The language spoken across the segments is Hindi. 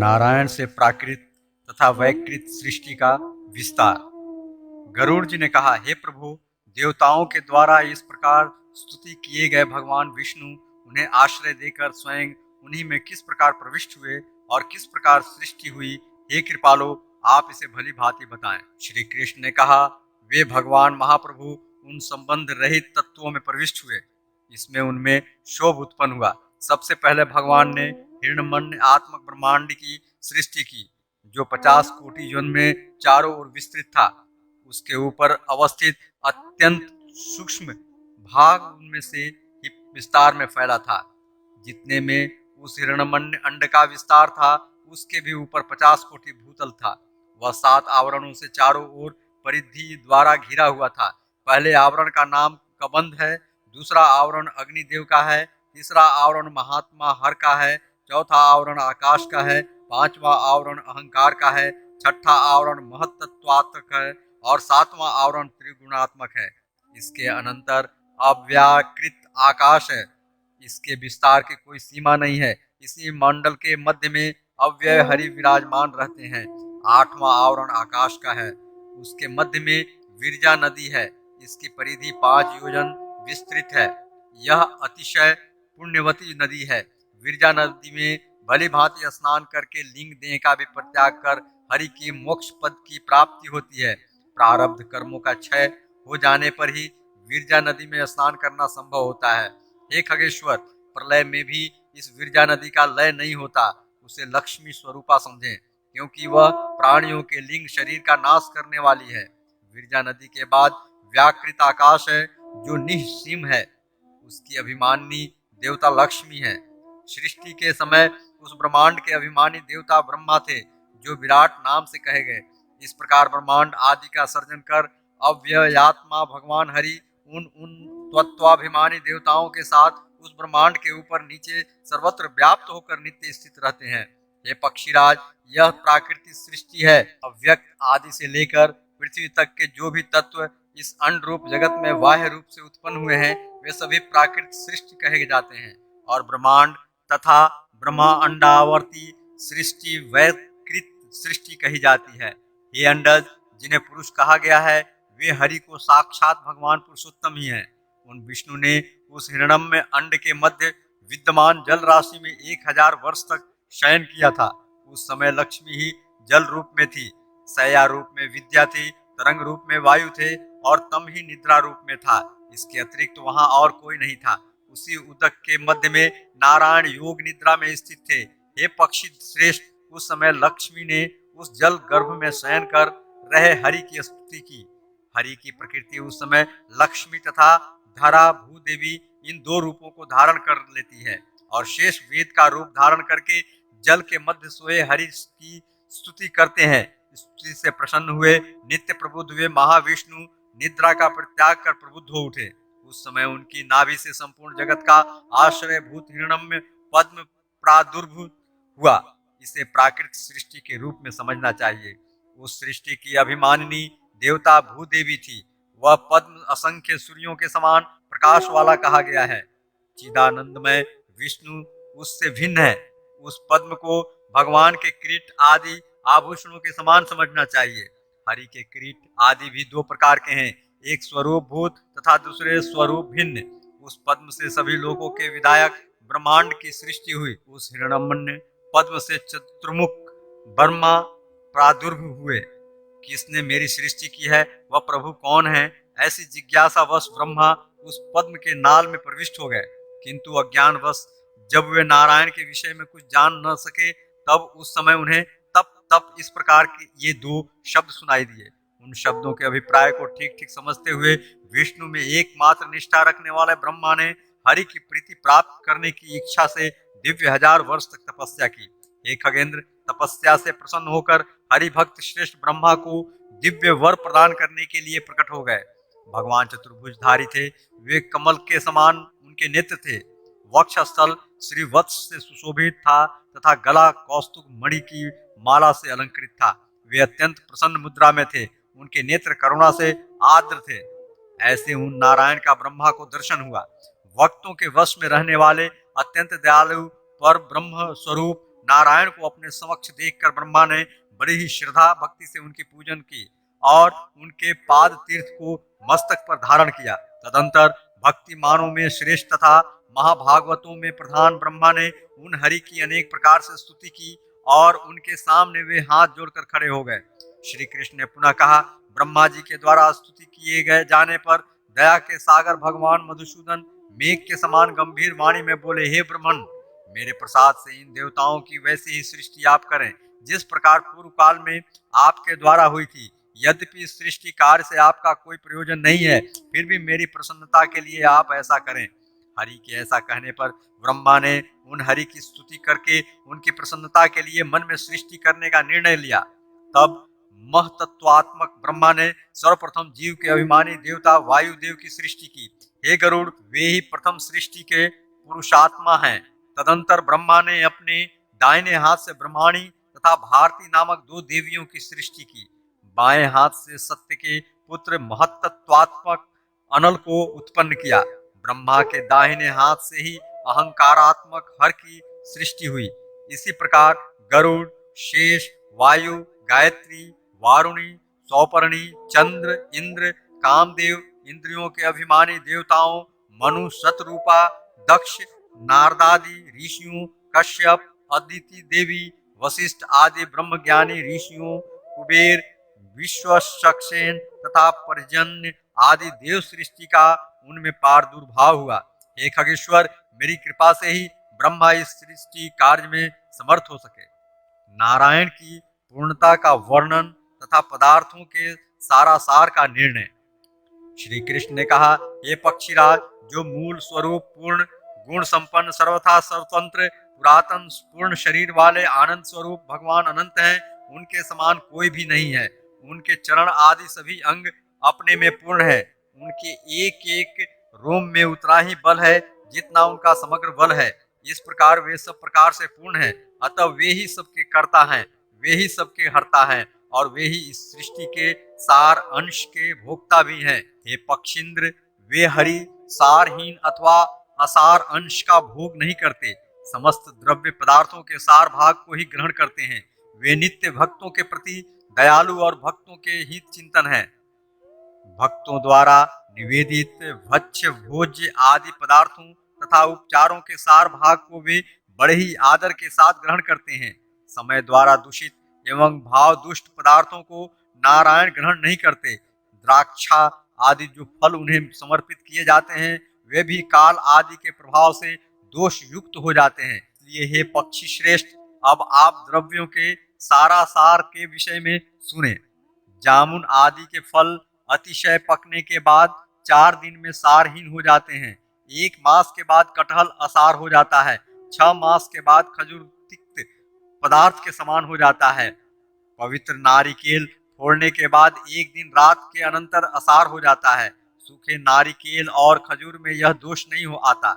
नारायण से प्राकृत तथा वैकृत सृष्टि का विस्तार। गरुड़ जी ने कहा, हे प्रभु, देवताओं के द्वारा इस प्रकार स्तुति किए गए भगवान विष्णु उन्हें आश्रय देकर स्वयं उन्हीं में किस प्रकार प्रविष्ट हुए और किस प्रकार सृष्टि हुई, हे कृपालो, आप इसे भली भांति बताएं। श्री कृष्ण ने कहा, वे भगवान महाप्रभु उन संबंध रहित तत्वों में प्रविष्ट हुए, इसमें उनमें शोभ उत्पन्न हुआ। सबसे पहले भगवान ने हिरण्मय आत्मक ब्रह्मांड की सृष्टि की, जो 50 कोटि योनि में चारों ओर विस्तृत था। उसके ऊपर अवस्थित अत्यंत सूक्ष्म भाग उनमें से ही विस्तार में फैला था। जितने में उस हिरण्मय अंड का विस्तार था, उसके भी ऊपर 50 कोटि भूतल था। वह 7 आवरणों से चारों ओर परिधि द्वारा घिरा हुआ था। पहले आवरण का नाम कबंध है, दूसरा आवरण अग्निदेव का है, तीसरा आवरण महात्मा हर का है, चौथा आवरण आकाश का है, पांचवा आवरण अहंकार का है, छठा आवरण महत्त्वात्मक है और सातवां आवरण त्रिगुणात्मक है। इसके अनंतर अव्याकृत आकाश है। इसके विस्तार की कोई सीमा नहीं है। इसी मंडल के मध्य में अव्यय हरि विराजमान रहते हैं। 8वां आवरण आकाश का है। उसके मध्य में विरजा नदी है। इसकी परिधि 5 योजन विस्तृत है। यह अतिशय पुण्यवती नदी है। विरजा नदी में भली भांति स्नान करके लिंग देह का भी परित्याग कर हरि की मोक्ष पद की प्राप्ति होती है। प्रारब्ध कर्मों का क्षय हो जाने पर ही विरजा नदी में स्नान करना संभव होता है। हे खगेश्वर, प्रलय में भी इस विरजा नदी का लय नहीं होता। उसे लक्ष्मी स्वरूपा समझें, क्योंकि वह प्राणियों के लिंग शरीर का नाश करने वाली है। विरजा नदी के बाद व्याकृत आकाश है, जो निःसीम है। उसकी अभिमानी देवता लक्ष्मी है। सृष्टि के समय उस ब्रह्मांड के अभिमानी देवता ब्रह्मा थे, जो विराट नाम से कहे गए। इस प्रकार ब्रह्मांड आदि का सर्जन कर अव्ययात्मा भगवान हरि उन तत्वाभिमानी देवताओं के साथ उस ब्रह्मांड के ऊपर नीचे सर्वत्र व्याप्त होकर नित्य स्थित रहते हैं। हे पक्षीराज, यह प्राकृतिक सृष्टि है। अव्यक्त आदि से लेकर पृथ्वी तक के जो भी तत्व इस अंड रूप जगत में बाह्य रूप से उत्पन्न हुए हैं, वे सभी प्राकृतिक सृष्टि कहे जाते हैं। और ब्रह्मांड तथा ब्रह्मा अंडावर्ती सृष्टि वैकृत सृष्टि कही जाती है। ये अंडज जिन्हें पुरुष कहा गया है, वे हरि को साक्षात भगवान पुरुषोत्तम ही हैं। उन विष्णु ने उस हिरण्मय अंड के मध्य विद्यमान जल राशि में 1000 वर्ष तक शयन किया था। उस समय लक्ष्मी ही जल रूप में थी, शया रूप में विद्या थी, तरंग रूप में वायु थे और तम ही निद्रा रूप में था। इसके अतिरिक्त वहां और कोई नहीं था। उसी उदक के मध्य में नारायण योग निद्रा में स्थित थे। हे पक्षी श्रेष्ठ, उस समय लक्ष्मी ने उस जल गर्भ में शयन कर रहे हरि की स्तुति की। हरि की प्रकृति उस समय लक्ष्मी तथा धरा भूदेवी इन 2 रूपों को धारण कर लेती है और शेष वेद का रूप धारण करके जल के मध्य सोए हरि की स्तुति करते हैं। स्तुति से प्रसन्न हुए नित्य प्रबुद्ध हुए महाविष्णु निद्रा का परित्याग कर प्रबुद्ध हो उठे। उस समय उनकी नाभि से संपूर्ण जगत का आश्रय भूत हिरण्मय पद्म प्रादुर्भूत हुआ। इसे प्राकृतिक सृष्टि के रूप में समझना चाहिए। उस सृष्टि की अभिमानिनी देवता भूदेवी थी। वह पद्म असंख्य सूर्यों के समान प्रकाश वाला कहा गया है। चिदानंदमय विष्णु उससे भिन्न है। उस पद्म को भगवान के किरीट आदि आभूषणों के समान समझना चाहिए। हरि के किरीट आदि भी 2 प्रकार के हैं, एक स्वरूप भूत तथा दूसरे स्वरूप भिन्न। उस पद्म से सभी लोगों के विधायक ब्रह्मांड की सृष्टि हुई। उस हिरण्मय पद्म से चतुर्मुख ब्रह्मा प्रादुर्भूत हुए। किसने मेरी सृष्टि की है, वह प्रभु कौन है? ऐसी जिज्ञासावश ब्रह्मा उस पद्म के नाल में प्रविष्ट हो गए, किंतु अज्ञानवश जब वे नारायण के विषय में कुछ जान न सके, तब उस समय उन्हें तप तप इस प्रकार के ये 2 शब्द सुनाई दिए। उन शब्दों के अभिप्राय को ठीक ठीक समझते हुए विष्णु में एकमात्र निष्ठा रखने वाले ब्रह्मा ने हरि की प्रीति प्राप्त करने की इच्छा से दिव्य 1000 वर्ष तक तपस्या की। हे खगेंद्र, तपस्या से प्रसन्न होकर हरि भक्त श्रेष्ठ ब्रह्मा को दिव्य वर प्रदान करने के लिए प्रकट हो गए। भगवान चतुर्भुजधारी थे। वे कमल के समान उनके नेत्र थे। वक्षस्थल श्रीवत्स से सुशोभित था तथा गला कौस्तुभ मणि की माला से अलंकृत था। वे अत्यंत प्रसन्न मुद्रा में थे। उनके नेत्र करुणा से आर्द्र थे। ऐसे उन नारायण का ब्रह्मा को दर्शन हुआ। भक्तों के वश में रहने वाले अत्यंत दयालु पर ब्रह्म स्वरूप नारायण को अपने समक्ष देखकर ब्रह्मा ने बड़ी ही श्रद्धा भक्ति से उनकी पूजन की और उनके पाद तीर्थ को मस्तक पर धारण किया। तदंतर भक्ति मानों में श्रेष्ठ तथा महाभागवतों में प्रधान ब्रह्मा ने उन हरि की अनेक प्रकार से स्तुति की और उनके सामने वे हाथ जोड़कर खड़े हो गए। श्री कृष्ण ने पुनः कहा, ब्रह्मा जी के द्वारा स्तुति किए गए जाने पर दया के सागर भगवान मधुसूदन मेघ के समान गंभीर वाणी में बोले, हे ब्रह्मन, मेरे प्रसाद से इन देवताओं की वैसी ही सृष्टि आप करें जिस प्रकार पूर्व काल में आपके द्वारा हुई थी। यद्यपि इस सृष्टि कार्य से आपका कोई प्रयोजन नहीं है, फिर भी मेरी प्रसन्नता के लिए आप ऐसा करें। हरि के ऐसा कहने पर ब्रह्मा ने उन हरि की स्तुति करके उनकी प्रसन्नता के लिए मन में सृष्टि करने का निर्णय लिया। तब महतत्वात्मक ब्रह्मा ने सर्वप्रथम जीव के अभिमानी देवता वायुदेव की सृष्टि की। हे गरुड़, वे ही प्रथम सृष्टि के पुरुषात्मा हैं। तदंतर ब्रह्मा ने अपने दाहिने हाथ से ब्रह्माणी तथा भारती नामक दो देवियों की सृष्टि की। बाएं हाथ से सत्य के पुत्र महतत्वात्मक अनल को उत्पन्न किया। ब्रह्मा के दाहिने हाथ से ही अहंकारात्मक हर की सृष्टि हुई। इसी प्रकार गरुड़, शेष, वायु, गायत्री, वारुणी, सौपर्णी, चंद्र, इंद्र, कामदेव, इंद्रियों के अभिमानी देवताओं, मनु, शतरूपा, दक्ष, नारदादि ऋषियों, कश्यप, अदिति देवी, वशिष्ठ आदि ब्रह्मज्ञानी ऋषियों, कुबेर, विश्वसेन तथा पर्जन्य आदि देव सृष्टि का उनमें प्रादुर्भाव हुआ। हे खगेश्वर, मेरी कृपा से ही ब्रह्मा इस सृष्टि कार्य में समर्थ हो सके। नारायण की पूर्णता का वर्णन तथा पदार्थों के सारासार का निर्णय। श्री कृष्ण ने कहा, हे पक्षीराज, जो मूल स्वरूप पूर्ण गुण संपन्न सर्वथा स्वतंत्र पुरातन पूर्ण शरीर वाले आनंद स्वरूप भगवान अनंत हैं, उनके समान कोई भी नहीं है। उनके चरण आदि सभी अंग अपने में पूर्ण है। उनके एक एक रोम में उतना ही बल है जितना उनका समग्र बल है। इस प्रकार वे सब प्रकार से पूर्ण हैं। अतः वे ही सबके कर्ता हैं, वे ही सबके हर्ता हैं और वे ही इस सृष्टि के सार अंश के भोक्ता भी हैं। हे पक्षींद्र, वे हरि सारहीन अथवा असार अंश का भोग नहीं करते, समस्त द्रव्य पदार्थों के सार भाग को ही ग्रहण करते हैं। वे नित्य भक्तों के प्रति दयालु और भक्तों के हित चिंतन हैं। भक्तों द्वारा निवेदित भक्ष्य भोज्य आदि पदार्थों तथा उपचारों के सार भाग को वे बड़े ही आदर के साथ ग्रहण करते हैं। समय द्वारा दूषित एवं भाव दुष्ट पदार्थों को नारायण ग्रहण नहीं करते। द्राक्षा आदि जो फल उन्हें समर्पित किए जाते हैं, वे भी काल आदि के प्रभाव से दोष युक्त हो जाते हैं। इसलिए हे पक्षी श्रेष्ठ, अब आप द्रव्यों के सारासार के विषय में सुने। जामुन आदि के फल अतिशय पकने के बाद 4 दिन में सारहीन हो जाते हैं। 1 मास के बाद कटहल असार हो जाता है। 6 मास के बाद खजूर तिक्त पदार्थ के समान हो जाता है। पवित्र नारिकेल फोड़ने के बाद 1 दिन रात के अनंतर असार हो जाता है। सूखे नारिकेल और खजूर में यह दोष नहीं हो आता।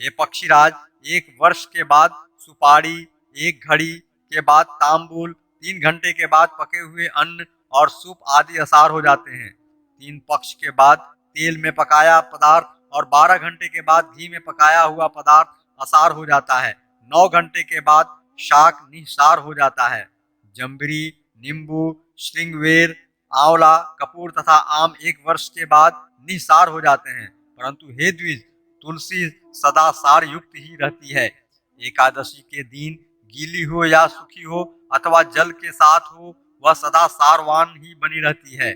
हे पक्षीराज, 1 वर्ष के बाद सुपारी, 1 घड़ी के बाद तांबूल, 3 घंटे के बाद पके हुए अन्न और सूप आदि असार हो जाते हैं। 3 पक्ष के बाद तेल में पकाया पदार्थ और 12 घंटे के बाद घी में पकाया हुआ पदार्थ असार हो जाता है। 9 घंटे के बाद शाक निसार हो जाता है। जम्बरी, नींबू, श्रृंगवेर, आंवला, कपूर तथा आम 1 वर्ष के बाद निसार हो जाते हैं। परंतु हे द्विज, तुलसी सदा सार युक्त ही रहती है। एकादशी के दिन गीली हो या सूखी हो अथवा जल के साथ हो, वह सदा सारवान ही बनी रहती है।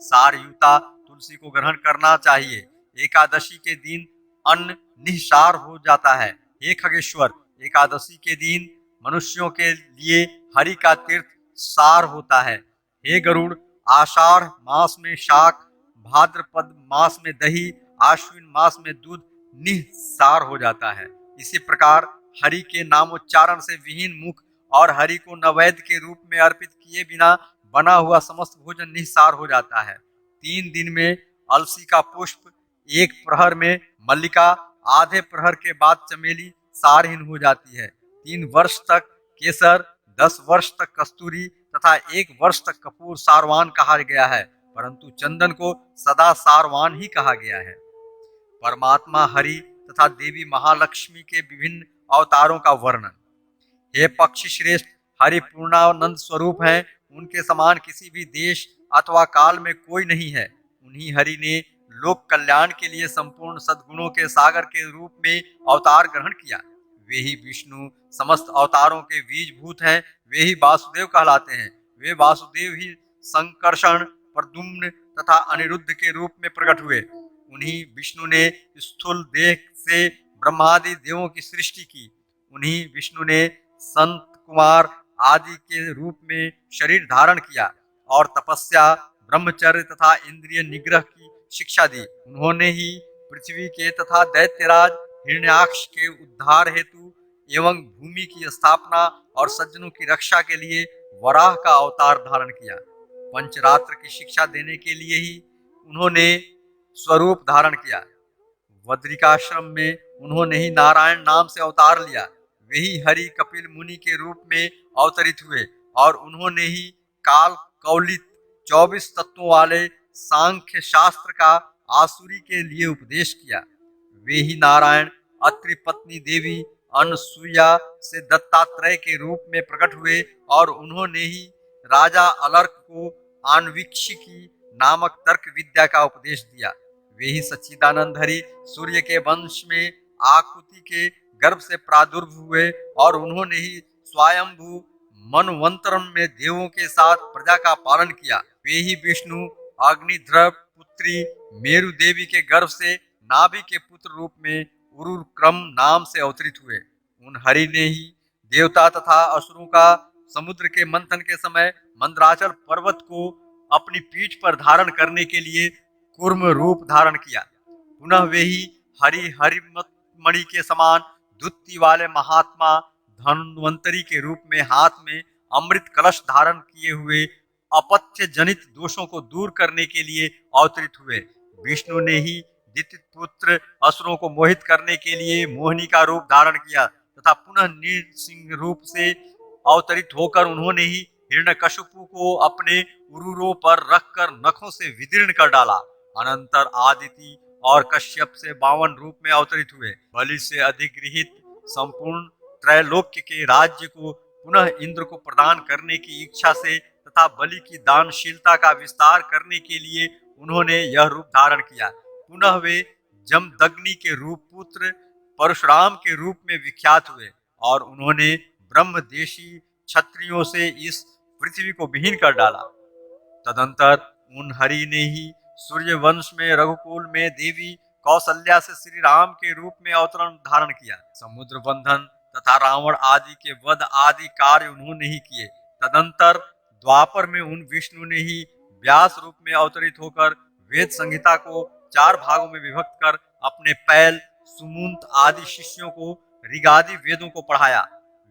सारयुता तुलसी को ग्रहण करना चाहिए। एकादशी के दिन अन्न निसार हो जाता है। हे खगेश्वर, एकादशी के दिन मनुष्यों के लिए हरि का तीर्थ सार होता है। हे गरुड़, आषाढ़ मास में शाक, भाद्रपद मास में दही, आश्विन मास में दूध निसार हो जाता है। इसी प्रकार हरि के नामोच्चारण से विहीन मुख और हरि को नैवेद्य के रूप में अर्पित किए बिना बना हुआ समस्त भोजन निस्सार हो जाता है। 3 दिन में अलसी का पुष्प, 1 प्रहर में मल्लिका, आधे प्रहर के बाद चमेली सारहीन हो जाती है। 3 वर्ष तक केसर, 10 वर्ष तक कस्तूरी तथा 1 वर्ष तक कपूर सारवान कहा गया है, परंतु चंदन को सदा सारवान ही कहा गया है। परमात्मा हरि तथा देवी महालक्ष्मी के विभिन्न अवतारों का वर्णन। हे पक्षी श्रेष्ठ, हरि पूर्णानंद स्वरूप हैं। उनके समान किसी भी देश अथवा काल में कोई नहीं है। उन्हीं हरि ने लोक कल्याण के लिए संपूर्ण सद्गुणों के सागर के रूप में अवतार ग्रहण किया। वे ही विष्णु समस्त अवतारों के बीजभूत हैं। वे ही वासुदेव कहलाते हैं। वे वासुदेव ही संकर्षण, प्रद्युम्न तथा अनिरुद्ध के रूप में प्रकट हुए। उन्हीं विष्णु ने स्थूल देह से ब्रह्मादि देवों की सृष्टि की। उन्हीं विष्णु ने संत कुमार आदि के रूप में शरीर धारण किया और तपस्या, ब्रह्मचर्य तथा इंद्रिय निग्रह की शिक्षा दी। उन्होंने ही पृथ्वी के तथा दैत्यराज हिरण्याक्ष के उद्धार हेतु एवं भूमि की स्थापना और सज्जनों की रक्षा के लिए वराह का अवतार धारण किया। पंचरात्र की शिक्षा देने के लिए ही उन्होंने स्वरूप धारण किया। बद्रिकाश्रम में उन्होंने ही नारायण नाम से अवतार लिया। वही हरि कपिल मुनि के रूप में अवतरित हुए और उन्होंने ही काल कौलित 24 तत्वों वाले सांख्य शास्त्र का आसुरी के लिए उपदेश किया। वे ही नारायण अत्रि पत्नी देवी अनसुईया से दत्तात्रेय के रूप में प्रकट हुए और उन्होंने ही राजा अलर्क को आन्वीक्षिकी नामक तर्क विद्या का उपदेश दिया। वे ही सच्चिदानंद हरि सूर्य के वंश में आकुति के गर्भ से प्रादुर्भ हुए और उन्होंने ही स्वयंभू मनवंतरम में देवों के साथ प्रजा का पालन किया। वे ही विष्णु अग्निध्रव पुत्री मेरु देवी के गर्भ से नाभि के पुत्र रूप में उरुक्रम नाम से अवतरित हुए। उन हरि ने ही देवता तथा असुरों का समुद्र के मंथन के समय मंदराचल पर्वत को अपनी पीठ पर धारण करने के लिए कूर्म रूप धारण किया। पुनः वे ही हरिमत मणि के समान द्युति वाले महात्मा धन्वंतरी के रूप में हाथ में अमृत कलश धारण किए हुए अपत्य जनित दोषों को दूर करने के लिए अवतरित हुए। विष्णु ने ही दिति पुत्र असुरों को मोहित करने के लिए मोहिनी का रूप धारण किया तथा पुनः नृसिंह रूप से अवतरित होकर उन्होंने ही हिरण्यकशिपु को अपने उरुरों पर रखकर नखों से विदीर्ण कर डाला। अनंतर आदिति और कश्यप से 52 रूप में अवतरित हुए। बलि से अधिगृहित संपूर्ण त्रैलोक्य के राज्य को पुनः इंद्र को प्रदान करने की इच्छा से तथा बलि की दानशीलता का विस्तार करने के लिए उन्होंने यह रूप धारण किया। पुनः वे जमदग्नि के रूप पुत्र परशुराम के रूप में विख्यात हुए और उन्होंने ब्रह्मदेशी क्षत्रियों से इस पृथ्वी को विहीन कर डाला। तदंतर उन हरि ने ही सूर्य वंश में रघुकुल में देवी कौशल्या से श्री राम के रूप में अवतरण धारण किया। समुद्र बंधन तथा रावण आदि के वध आदि कार्य उन्होंने ही किए। तदंतर द्वापर में उन विष्णु ने ही व्यास रूप में अवतरित होकर वेद संहिता को 4 भागों में विभक्त कर अपने पैल सुमुंत आदि शिष्यों को ऋगादि वेदों को पढ़ाया।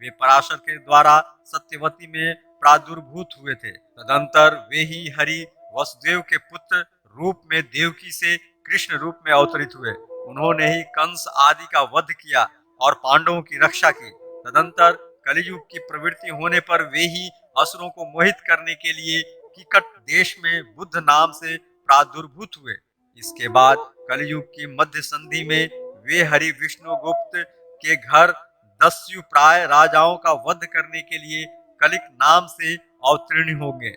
वे पराशर के द्वारा सत्यवती में प्रादुर्भूत हुए थे। तदंतर वे ही हरि वसुदेव के पुत्र रूप में देवकी से कृष्ण रूप में अवतरित हुए। उन्होंने ही कंस आदि का वध किया और पांडवों की रक्षा की। तदंतर कलियुग की प्रवृत्ति होने पर वे ही असुरों को मोहित करने के लिए किकट देश में बुद्ध नाम से प्रादुर्भूत हुए। इसके बाद कलियुग की मध्य संधि में वे हरि विष्णु गुप्त के घर दस्यु प्राय राजाओं का वध करने के लिए कलिक नाम से अवतीर्ण होंगे।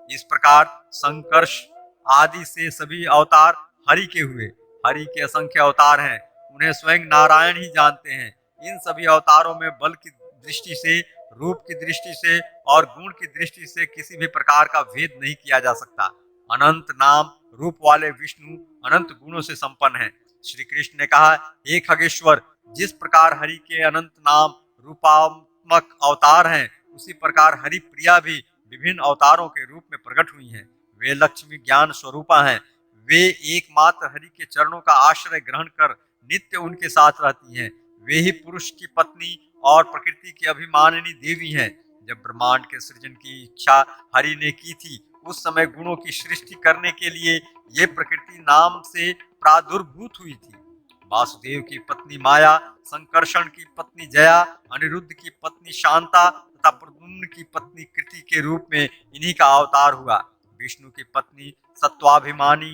इस प्रकार संकर्ष आदि से सभी अवतार हरि के हुए। हरि के असंख्य अवतार हैं, उन्हें स्वयं नारायण ही जानते हैं। इन सभी अवतारों में बल की दृष्टि से, रूप की दृष्टि से और गुण की दृष्टि से किसी भी प्रकार का भेद नहीं किया जा सकता। अनंत नाम रूप वाले विष्णु अनंत गुणों से संपन्न है। श्री कृष्ण ने कहा, हे खगेश्वर, जिस प्रकार हरि के अनंत नाम रूपात्मक अवतार हैं, उसी प्रकार हरि प्रिया भी विभिन्न अवतारों के रूप में प्रकट हुई हैं। वे लक्ष्मी ज्ञान स्वरूपा हैं। वे एकमात्र हरि के चरणों का आश्रय ग्रहण कर नित्य उनके साथ रहती हैं। वे ही पुरुष की पत्नी और प्रकृति की अभिमानिनी देवी हैं। जब ब्रह्मांड के सृजन की इच्छा हरि ने की थी, उस समय गुणों की सृष्टि करने के लिए ये प्रकृति नाम से प्रादुर्भूत हुई थी। वासुदेव की पत्नी माया, संकर्षण की पत्नी जया, अनिरुद्ध की पत्नी शांता तथा प्रद्युम्न की पत्नी कृति के रूप में इन्हीं का अवतार हुआ। विष्णु की पत्नी सत्वाभिमानी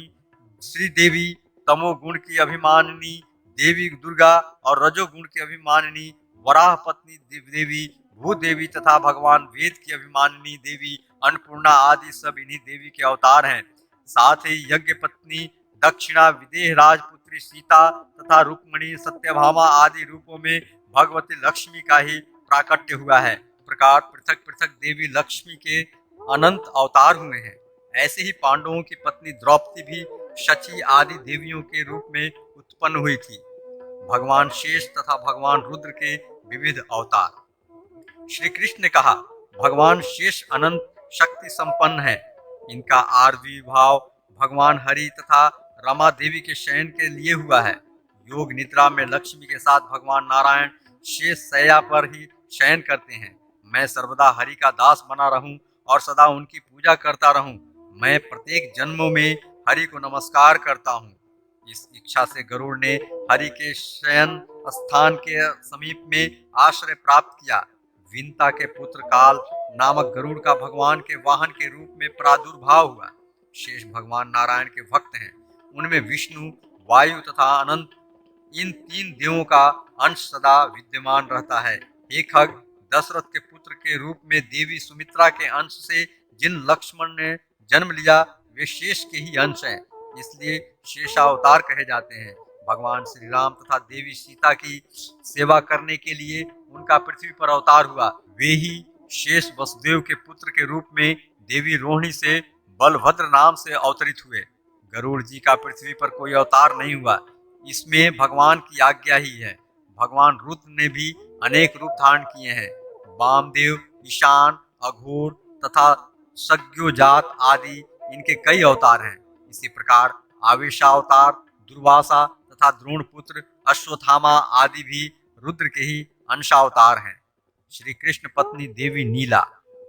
श्री देवी, तमोगुण की अभिमानिनी देवी दुर्गा और रजोगुण की अभिमानिनी वराह पत्नी देवी भूदेवी तथा भगवान वेद की अभिमानिनी देवी अन्नपूर्णा आदि सब इन्हीं देवी के अवतार हैं। साथ ही यज्ञ पत्नी दक्षिणा, विदेह राजपुत्री सीता तथा रुक्मणी, सत्यभामा आदि रूपों में भगवती लक्ष्मी का ही प्राकट्य हुआ है। इस प्रकार पृथक पृथक देवी लक्ष्मी के अनंत अवतार हुए हैं। ऐसे ही पांडवों की पत्नी द्रौपदी भी शची आदि देवियों के रूप में उत्पन्न हुई थी। भगवान शेष तथा भगवान रुद्र के विविध अवतार। श्री कृष्ण ने कहा, भगवान शेष अनंत शक्ति संपन्न है। इनका आरवी भाव भगवान हरि तथा रमा देवी के शयन के लिए हुआ है। योग निद्रा में लक्ष्मी के साथ भगवान नारायण शेष शैया पर ही शयन करते हैं। मैं सर्वदा हरि का दास बना रहूं और सदा उनकी पूजा करता रहूं। मैं प्रत्येक जन्मों में हरि को नमस्कार करता हूं। इस इच्छा से गरुड़ ने हरि के शयन स्थान के समीप में आश्रय प्राप्त किया। विंता के पुत्र काल नामक गरुड़ का भगवान के वाहन के रूप में प्रादुर्भाव हुआ। शेष भगवान नारायण के भक्त हैं। उनमें विष्णु, वायु तथा अनंत इन तीन देवों का अंश सदा विद्यमान रहता है। हे खग, दशरथ के पुत्र के रूप में देवी सुमित्रा के अंश से जिन लक्ष्मण ने जन्म लिया वे शेष के ही अंश हैं, इसलिए शेषावतार कहे जाते हैं। भगवान श्री राम तथा देवी सीता की सेवा करने के लिए उनका पृथ्वी पर अवतार हुआ। वे ही शेष वसुदेव के पुत्र के रूप में देवी रोहिणी से बलभद्र नाम से अवतरित हुए। गरुड़ जी का पृथ्वी पर कोई अवतार नहीं हुआ, इसमें भगवान की आज्ञा ही है। भगवान रुद्र ने भी अनेक रूप धारण किए हैं। वामदेव, ईशान, अघोर तथा सज्ञोजात आदि इनके कई अवतार हैं। इसी प्रकार आवेशावतार, दुर्वासा तथा द्रोणपुत्र, अश्वत्थामा आदि भी रुद्र के ही अंशावतार हैं। श्री कृष्ण पत्नी देवी नीला,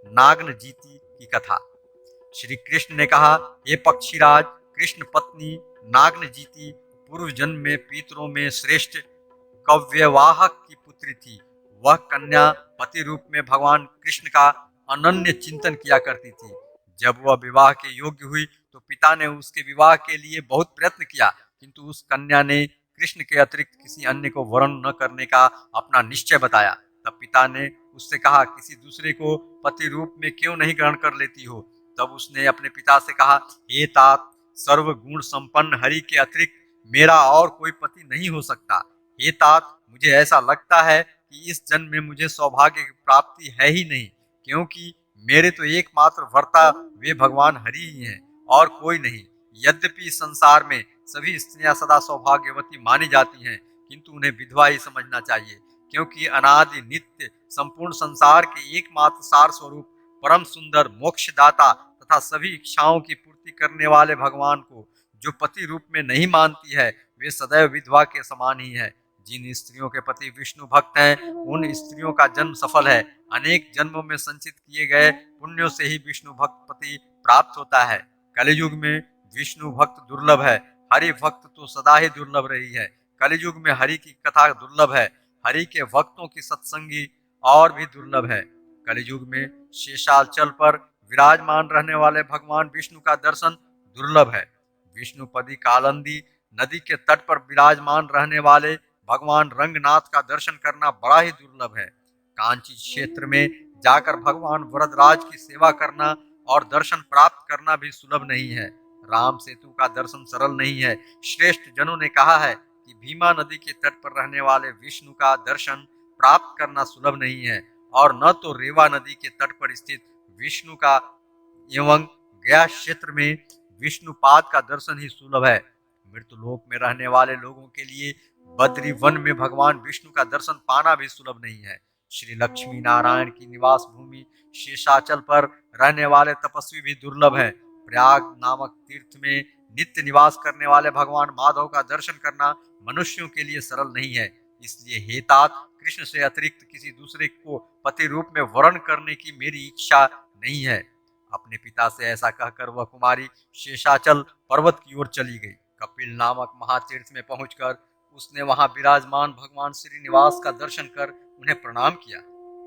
नागन जीती की कथा। श्री कृष्ण ने कहा, हे पक्षीराज, कृष्ण पत्नी नागन जीती पूर्व जन्म में पितरों में श्रेष्ठ कव्यवाहक की पुत्री थी। वह कन्या पति रूप में भगवान कृष्ण का अनन्य चिंतन किया करती थी। जब वह विवाह के योग्य हुई तो पिता ने उसके विवाह के लिए बहुत प्रयत्न किया, किंतु उस कन्या ने कृष्ण के अतिरिक्त किसी अन्य को वरण न करने का अपना निश्चय बताया। तब पिता ने उससे कहा, किसी दूसरे को पति रूप में क्यों नहीं ग्रहण कर लेती हो? तब उसने अपने पिता से कहा, हे तात, सर्व गुण संपन्न हरि के अतिरिक्त मेरा और कोई पति नहीं हो सकता। हे तात, मुझे ऐसा लगता है कि इस जन्म में मुझे सौभाग्य की प्राप्ति है ही नहीं, क्योंकि मेरे तो एकमात्र वर्ता वे भगवान हरि ही हैं और कोई नहीं। यद्यपि संसार में सभी स्त्रियां सदा सौभाग्यवती मानी जाती हैं, किंतु उन्हें विधवा ही समझना चाहिए, क्योंकि अनादि नित्य संपूर्ण संसार के एकमात्र सार स्वरूप परम सुंदर मोक्षदाता तथा सभी इच्छाओं की पूर्ति करने वाले भगवान को जो पति रूप में नहीं मानती है, वे सदैव विधवा के समान ही है। जिन स्त्रियों के पति विष्णु भक्त हैं, उन स्त्रियों का जन्म सफल है। अनेक जन्मों में संचित किए गए पुण्यों से ही विष्णु भक्त पति प्राप्त होता है। कलियुग में विष्णु भक्त दुर्लभ है, हरि भक्त तो सदा ही दुर्लभ रही है। कलियुग में हरि की कथा दुर्लभ है, हरि के भक्तों की सत्संगी और भी दुर्लभ है। कलियुग में शेषाचल पर विराजमान रहने वाले भगवान विष्णु का दर्शन दुर्लभ है। विष्णुपदी कालंदी नदी के तट पर विराजमान रहने वाले भगवान रंगनाथ का दर्शन करना बड़ा ही दुर्लभ है। कांची क्षेत्र में जाकर भगवान वरदराज की सेवा करना और दर्शन प्राप्त करना भी सुलभ नहीं है। राम सेतु का दर्शन सरल नहीं है। श्रेष्ठ जनों ने कहा है कि भीमा नदी के तट पर रहने वाले विष्णु का दर्शन प्राप्त करना सुलभ नहीं है, और न तो रेवा नदी के तट पर स्थित विष्णु का एवं गया क्षेत्र में विष्णुपाद का दर्शन ही सुलभ है। मृत्युलोक में रहने वाले लोगों के लिए बद्री वन में भगवान विष्णु का दर्शन पाना भी सुलभ नहीं है। श्री लक्ष्मी नारायण की निवास भूमि शेषाचल पर रहने वाले तपस्वी भी दुर्लभ है। प्रयाग नामक तीर्थ में नित्य निवास करने वाले भगवान माधव का दर्शन करना मनुष्यों के लिए सरल नहीं है। इसलिए हे तात, कृष्ण से अतिरिक्त किसी दूसरे को पति रूप में वर्ण करने की मेरी इच्छा नहीं है। अपने पिता से ऐसा कहकर वह कुमारी शेषाचल पर्वत की ओर चली गई। कपिल नामक महातीर्थ में पहुंचकर उसने वहां विराजमान भगवान श्रीनिवास का दर्शन कर उन्हें प्रणाम किया।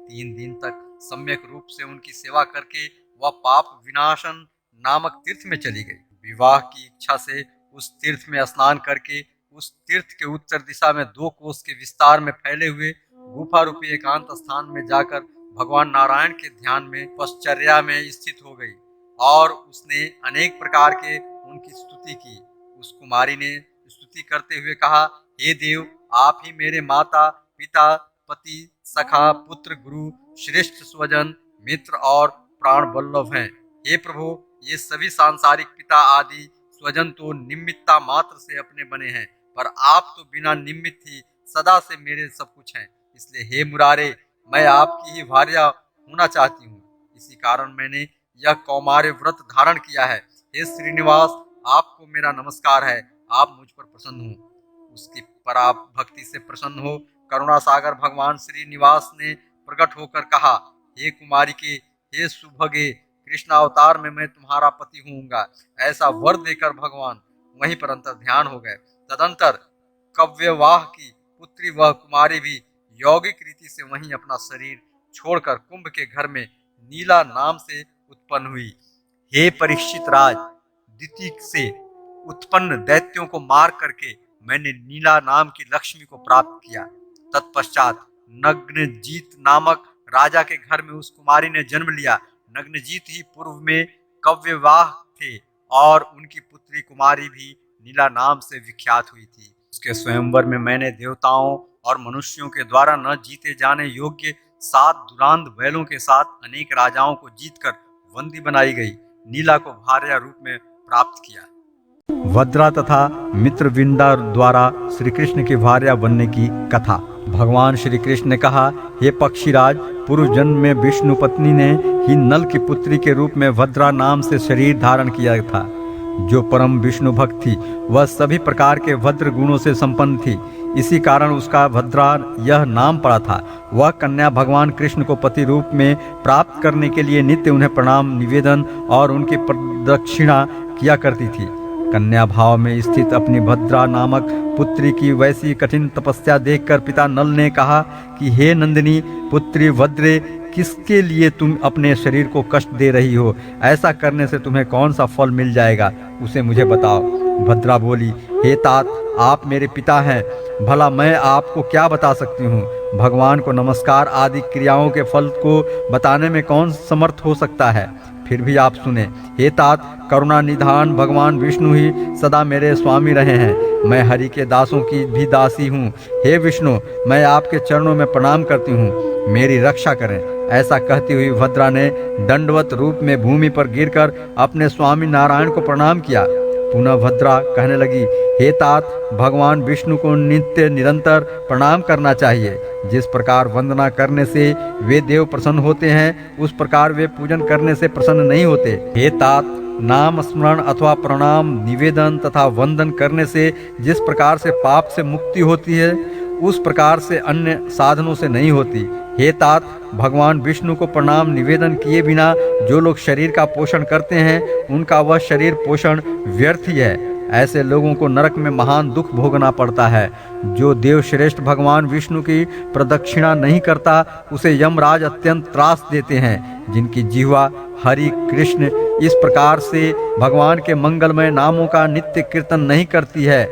3 दिन तक सम्यक रूप से उनकी सेवा करके वह पाप विनाशन नामक तीर्थ में चली गई। विवाह की इच्छा से उस तीर्थ में स्नान करके उस तीर्थ के उत्तर दिशा में 2 कोस के विस्तार में फैले हुए गुफा रूपी एकांत स्थान में जाकर भगवान नारायण के ध्यान में पश्चर्या में स्थित हो गई और उसने अनेक प्रकार के उनकी स्तुति की। उस कुमारी ने स्तुति करते हुए कहा, हे देव, आप ही मेरे माता पिता पति सखा पुत्र गुरु श्रेष्ठ स्वजन मित्र और प्राण वल्लभ हैं। हे प्रभु, ये सभी सांसारिक पिता आदि स्वजन तो निमित्ता मात्र से अपने बने हैं, पर आप तो बिना निमित्त ही सदा से मेरे सब कुछ हैं। इसलिए हे मुरारे, मैं आपकी ही भार्या होना चाहती हूँ। इसी कारण मैंने यह कौमार्य व्रत धारण किया है। हे श्रीनिवास, आपको मेरा नमस्कार है, आप मुझ पर प्रसन्न हो। उसकी पराप भक्ति से प्रसन्न हो करुणा सागर भगवान श्रीनिवास ने प्रकट होकर कहा, हे कुमारी के, हे सुभगे, कृष्ण अवतार में मैं तुम्हारा पति होऊंगा। ऐसा वर देकर भगवान वहीं पर अंतर ध्यान हो गए। तदंतर कव्यवाह की पुत्री वह कुमारी भी यौगिक रीति से वहीं अपना शरीर छोड़कर कुंभ के घर में नीला नाम से उत्पन्न हुई। हे परीक्षित राज, द्वितीय से उत्पन्न दैत्यों को मार करके मैंने नीला नाम की लक्ष्मी को प्राप्त किया। तत्पश्चात नग्नजीत नामक राजा के घर में उस कुमारी ने जन्म लिया। नग्नजीत ही पूर्व में कव्यवाह थे और उनकी पुत्री कुमारी भी नीला नाम से विख्यात हुई थी। उसके स्वयंवर में मैंने देवताओं और मनुष्यों के द्वारा न जीते जाने योग्य 7 दुरांत बैलों के साथ अनेक राजाओं को जीतकर बंदी बनाई गई नीला को भार्या रूप में प्राप्त किया। वज्रा तथा मित्रविंदा द्वारा श्री कृष्ण की भार्या बनने की कथा। भगवान श्री कृष्ण ने कहा, हे पक्षीराज, पूर्व जन्म में विष्णु पत्नी ने ही नल की पुत्री के रूप में वज्रा नाम से शरीर धारण किया था। जो परम विष्णु भक्त थी वह सभी प्रकार के भद्र गुणों से संपन्न थी। इसी कारण उसका भद्रा यह नाम पड़ा था। वह कन्या भगवान कृष्ण को पति रूप में प्राप्त करने के लिए नित्य उन्हें प्रणाम निवेदन और उनकी प्रदक्षिणा किया करती थी। कन्या भाव में स्थित अपनी भद्रा नामक पुत्री की वैसी कठिन तपस्या देखकर पिता नल ने कहा कि हे नंदिनी पुत्री भद्रे, किसके लिए तुम अपने शरीर को कष्ट दे रही हो? ऐसा करने से तुम्हें कौन सा फल मिल जाएगा, उसे मुझे बताओ। भद्रा बोली, हे तात, आप मेरे पिता हैं, भला मैं आपको क्या बता सकती हूँ? भगवान को नमस्कार आदि क्रियाओं के फल को बताने में कौन समर्थ हो सकता है? फिर भी आप सुने। हे तात, करुणा निधान भगवान विष्णु ही सदा मेरे स्वामी रहे हैं। मैं हरि के दासों की भी दासी हूँ। हे विष्णु, मैं आपके चरणों में प्रणाम करती हूँ, मेरी रक्षा करें। ऐसा कहती हुई भद्रा ने दंडवत रूप में भूमि पर गिरकर अपने स्वामी नारायण को प्रणाम किया। पुनः भद्रा कहने लगी, हे तात, भगवान विष्णु को नित्य निरंतर प्रणाम करना चाहिए। जिस प्रकार वंदना करने से वे देव प्रसन्न होते हैं, उस प्रकार वे पूजन करने से प्रसन्न नहीं होते। हे तात, नाम स्मरण अथवा प्रणाम निवेदन तथा वंदन करने से जिस प्रकार से पाप से मुक्ति होती है, उस प्रकार से अन्य साधनों से नहीं होती। हे तात, भगवान विष्णु को प्रणाम निवेदन किए बिना जो लोग शरीर का पोषण करते हैं, उनका वह शरीर पोषण व्यर्थ ही है। ऐसे लोगों को नरक में महान दुख भोगना पड़ता है। जो देव श्रेष्ठ भगवान विष्णु की प्रदक्षिणा नहीं करता, उसे यमराज अत्यंत त्रास देते हैं। जिनकी जिह्वा हरि कृष्ण इस प्रकार से भगवान के मंगलमय नामों का नित्य कीर्तन नहीं करती है,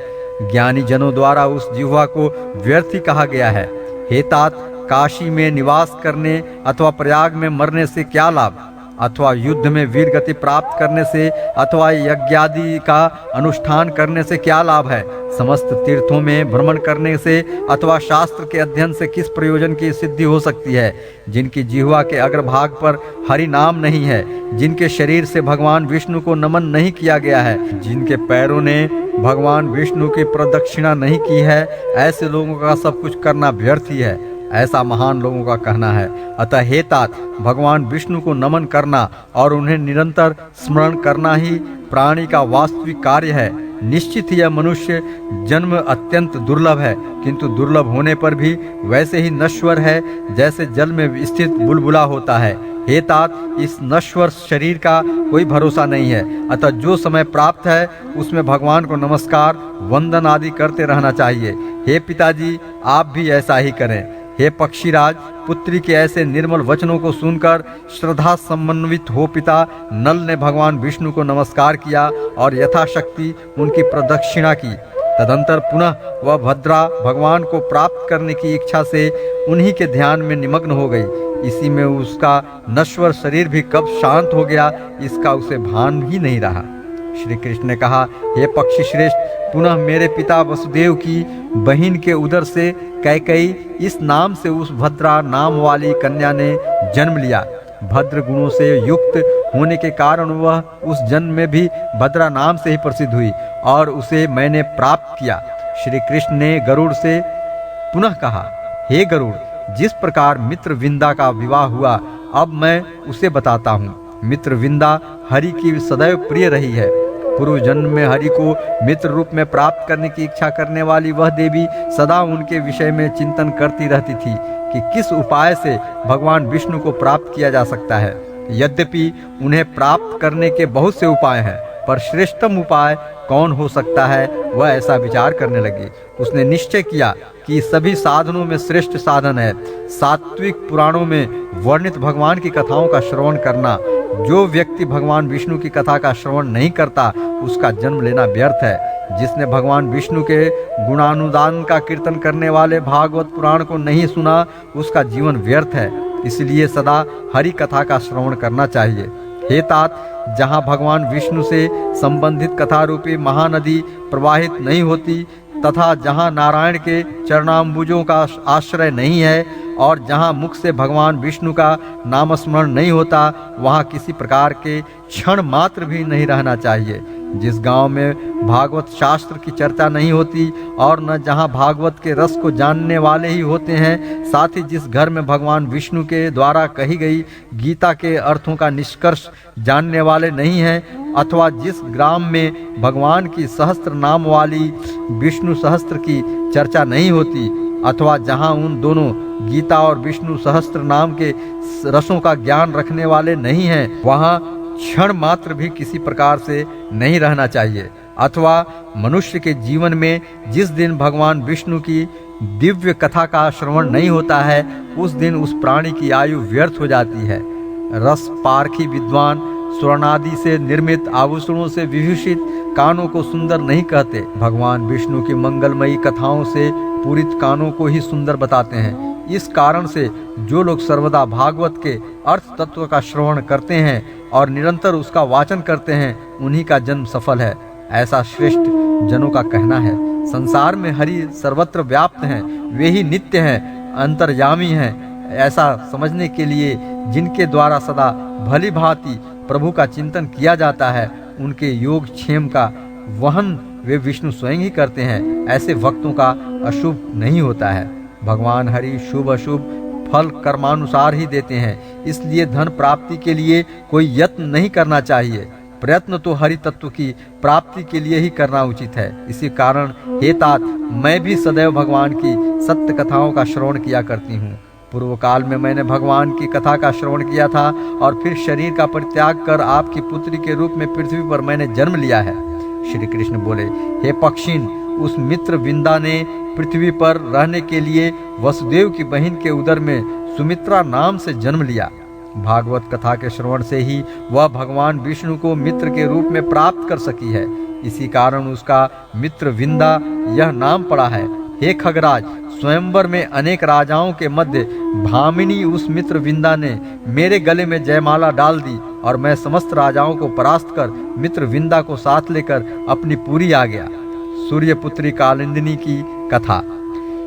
ज्ञानी जनों द्वारा उस जिह्वा को व्यर्थ ही कहा गया है। हे तात, काशी में निवास करने अथवा प्रयाग में मरने से क्या लाभ? अथवा युद्ध में वीर गति प्राप्त करने से अथवा यज्ञादि का अनुष्ठान करने से क्या लाभ है? समस्त तीर्थों में भ्रमण करने से अथवा शास्त्र के अध्ययन से किस प्रयोजन की सिद्धि हो सकती है? जिनकी जिह्वा के अग्रभाग पर हरि नाम नहीं है, जिनके शरीर से भगवान विष्णु को नमन नहीं किया गया है, जिनके पैरों ने भगवान विष्णु की प्रदक्षिणा नहीं की है, ऐसे लोगों का सब कुछ करना व्यर्थ ही है, ऐसा महान लोगों का कहना है। अतः हे तात, भगवान विष्णु को नमन करना और उन्हें निरंतर स्मरण करना ही प्राणी का वास्तविक कार्य है। निश्चित ही यह मनुष्य जन्म अत्यंत दुर्लभ है, किंतु दुर्लभ होने पर भी वैसे ही नश्वर है जैसे जल में स्थित बुलबुला होता है। हे तात, इस नश्वर शरीर का कोई भरोसा नहीं है। अतः जो समय प्राप्त है उसमें भगवान को नमस्कार वंदन आदि करते रहना चाहिए। हे पिताजी, आप भी ऐसा ही करें। हे पक्षीराज, पुत्री के ऐसे निर्मल वचनों को सुनकर श्रद्धा समन्वित हो पिता नल ने भगवान विष्णु को नमस्कार किया और यथाशक्ति उनकी प्रदक्षिणा की। तदंतर पुनः वह भद्रा भगवान को प्राप्त करने की इच्छा से उन्हीं के ध्यान में निमग्न हो गई। इसी में उसका नश्वर शरीर भी कब शांत हो गया, इसका उसे भान ही नहीं रहा। श्री कृष्ण ने कहा, हे पक्षी श्रेष्ठ, पुनः मेरे पिता वसुदेव की बहिन के उदर से कैकेयी इस नाम से उस भद्रा नाम वाली कन्या ने जन्म लिया। भद्र गुणों से युक्त होने के कारण वह उस जन्म में भी भद्रा नाम से ही प्रसिद्ध हुई और उसे मैंने प्राप्त किया। श्री कृष्ण ने गरुड़ से पुनः कहा, हे गरुड़, जिस प्रकार मित्र विंदा का विवाह हुआ, अब मैं उसे बताता हूँ। मित्र विंदा हरि की सदैव प्रिय रही है। पूर्व जन्म में हरि को मित्र रूप में प्राप्त करने की इच्छा करने वाली वह देवी सदा उनके विषय में चिंतन करती रहती थी कि किस उपाय से भगवान विष्णु को प्राप्त किया जा सकता है। यद्यपि उन्हें प्राप्त करने के बहुत से उपाय हैं, पर श्रेष्ठतम उपाय कौन हो सकता है, वह ऐसा विचार करने लगी। उसने निश्चय किया कि सभी साधनों में श्रेष्ठ साधन है सात्विक पुराणों में वर्णित भगवान की कथाओं का श्रवण करना। जो व्यक्ति भगवान विष्णु की कथा का श्रवण नहीं करता, उसका जन्म लेना व्यर्थ है। जिसने भगवान विष्णु के गुणानुदान का कीर्तन करने वाले भागवत पुराण को नहीं सुना, उसका जीवन व्यर्थ है। इसलिए सदा हरि कथा का श्रवण करना चाहिए। हे तात, जहाँ भगवान विष्णु से संबंधित कथा रूपी महानदी प्रवाहित नहीं होती तथा जहाँ नारायण के चरणाम्बुजों का आश्रय नहीं है और जहाँ मुख से भगवान विष्णु का नामस्मरण नहीं होता, वहाँ किसी प्रकार के क्षण मात्र भी नहीं रहना चाहिए। जिस गांव में भागवत शास्त्र की चर्चा नहीं होती और न जहाँ भागवत के रस को जानने वाले ही होते हैं, साथ ही जिस घर में भगवान विष्णु के द्वारा कही गई गीता के अर्थों का निष्कर्ष जानने वाले नहीं हैं, अथवा जिस ग्राम में भगवान की सहस्त्र नाम वाली विष्णु सहस्त्र की चर्चा नहीं होती, अथवा जहाँ उन दोनों गीता और विष्णु सहस्त्र नाम के रसों का ज्ञान रखने वाले नहीं हैं, वहाँ क्षण मात्र भी किसी प्रकार से नहीं रहना चाहिए। अथवा मनुष्य के जीवन में जिस दिन भगवान विष्णु की दिव्य कथा का श्रवण नहीं होता है, उस दिन उस प्राणी की आयु व्यर्थ हो जाती है। रस पारखी विद्वान स्वर्णादि से निर्मित आभूषणों से विभूषित कानों को सुंदर नहीं कहते। भगवान विष्णु की मंगलमयी कथाओं से पूरित कानों को ही सुंदर बताते हैं। इस कारण से जो लोग सर्वदा भागवत के अर्थ तत्व का श्रवण करते हैं और निरंतर उसका वाचन करते हैं, उन्हीं का जन्म सफल है, ऐसा श्रेष्ठ जनों का कहना है। संसार में हरि सर्वत्र व्याप्त हैं, वे ही नित्य हैं, अंतर्यामी हैं, ऐसा समझने के लिए जिनके द्वारा सदा भली भांति प्रभु का चिंतन किया जाता है, उनके योग क्षेम का वहन वे विष्णु स्वयं ही करते हैं। ऐसे भक्तों का अशुभ नहीं होता है। भगवान हरि शुभ अशुभ फल कर्मानुसार ही देते हैं, इसलिए धन प्राप्ति के लिए कोई यत्न नहीं करना चाहिए। प्रयत्न तो हरि तत्व की प्राप्ति के लिए ही करना उचित है। इसी कारण हे तात, मैं भी सदैव भगवान की सत्य कथाओं का श्रवण किया करती हूँ। पूर्व काल में मैंने भगवान की कथा का श्रवण किया था और फिर शरीर का परित्याग कर आपकी पुत्री के रूप में पृथ्वी पर मैंने जन्म लिया है। श्री कृष्ण बोले, हे पक्षिन, उस मित्र विंदा ने पृथ्वी पर रहने के लिए वसुदेव की बहन के उदर में सुमित्रा नाम से जन्म लिया। भागवत कथा के श्रवण से ही वह भगवान विष्णु को मित्र के रूप में प्राप्त कर सकी है। इसी कारण उसका मित्र विंदा यह नाम पड़ा है। हे खगराज, स्वयंवर में अनेक राजाओं के मध्य भामिनी उस मित्र विंदा ने मेरे गले में जयमाला डाल दी और मैं समस्त राजाओं को परास्त कर मित्र विंदा को साथ लेकर अपनी पुरी आ गया। सूर्यपुत्री कालिंदिनी की कथा।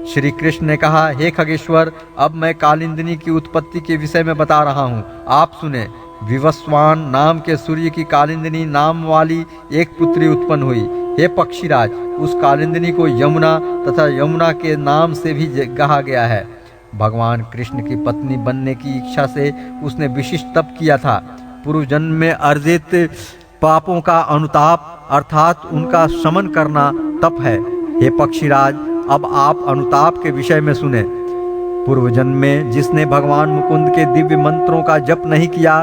श्री कृष्ण ने कहा, हे खगेश्वर, अब मैं कालिंदिनी की उत्पत्ति के विषय में बता रहा हूँ, आप सुने। विवस्वान नाम के सूर्य की कालिंदिनी नाम वाली एक पुत्री उत्पन्न हुई। हे पक्षीराज, उस कालिंदिनी को यमुना तथा यमुना के नाम से भी कहा गया है। भगवान कृष्ण की पत्नी बनने की इच्छा से उसने विशिष्ट तप किया था। पूर्व जन्म में अर्जित पापों का अनुताप अर्थात उनका शमन करना तप है। हे पक्षीराज, अब आप अनुताप के विषय में सुने। पूर्व जन्म में जिसने भगवान मुकुंद के दिव्य मंत्रों का जप नहीं किया,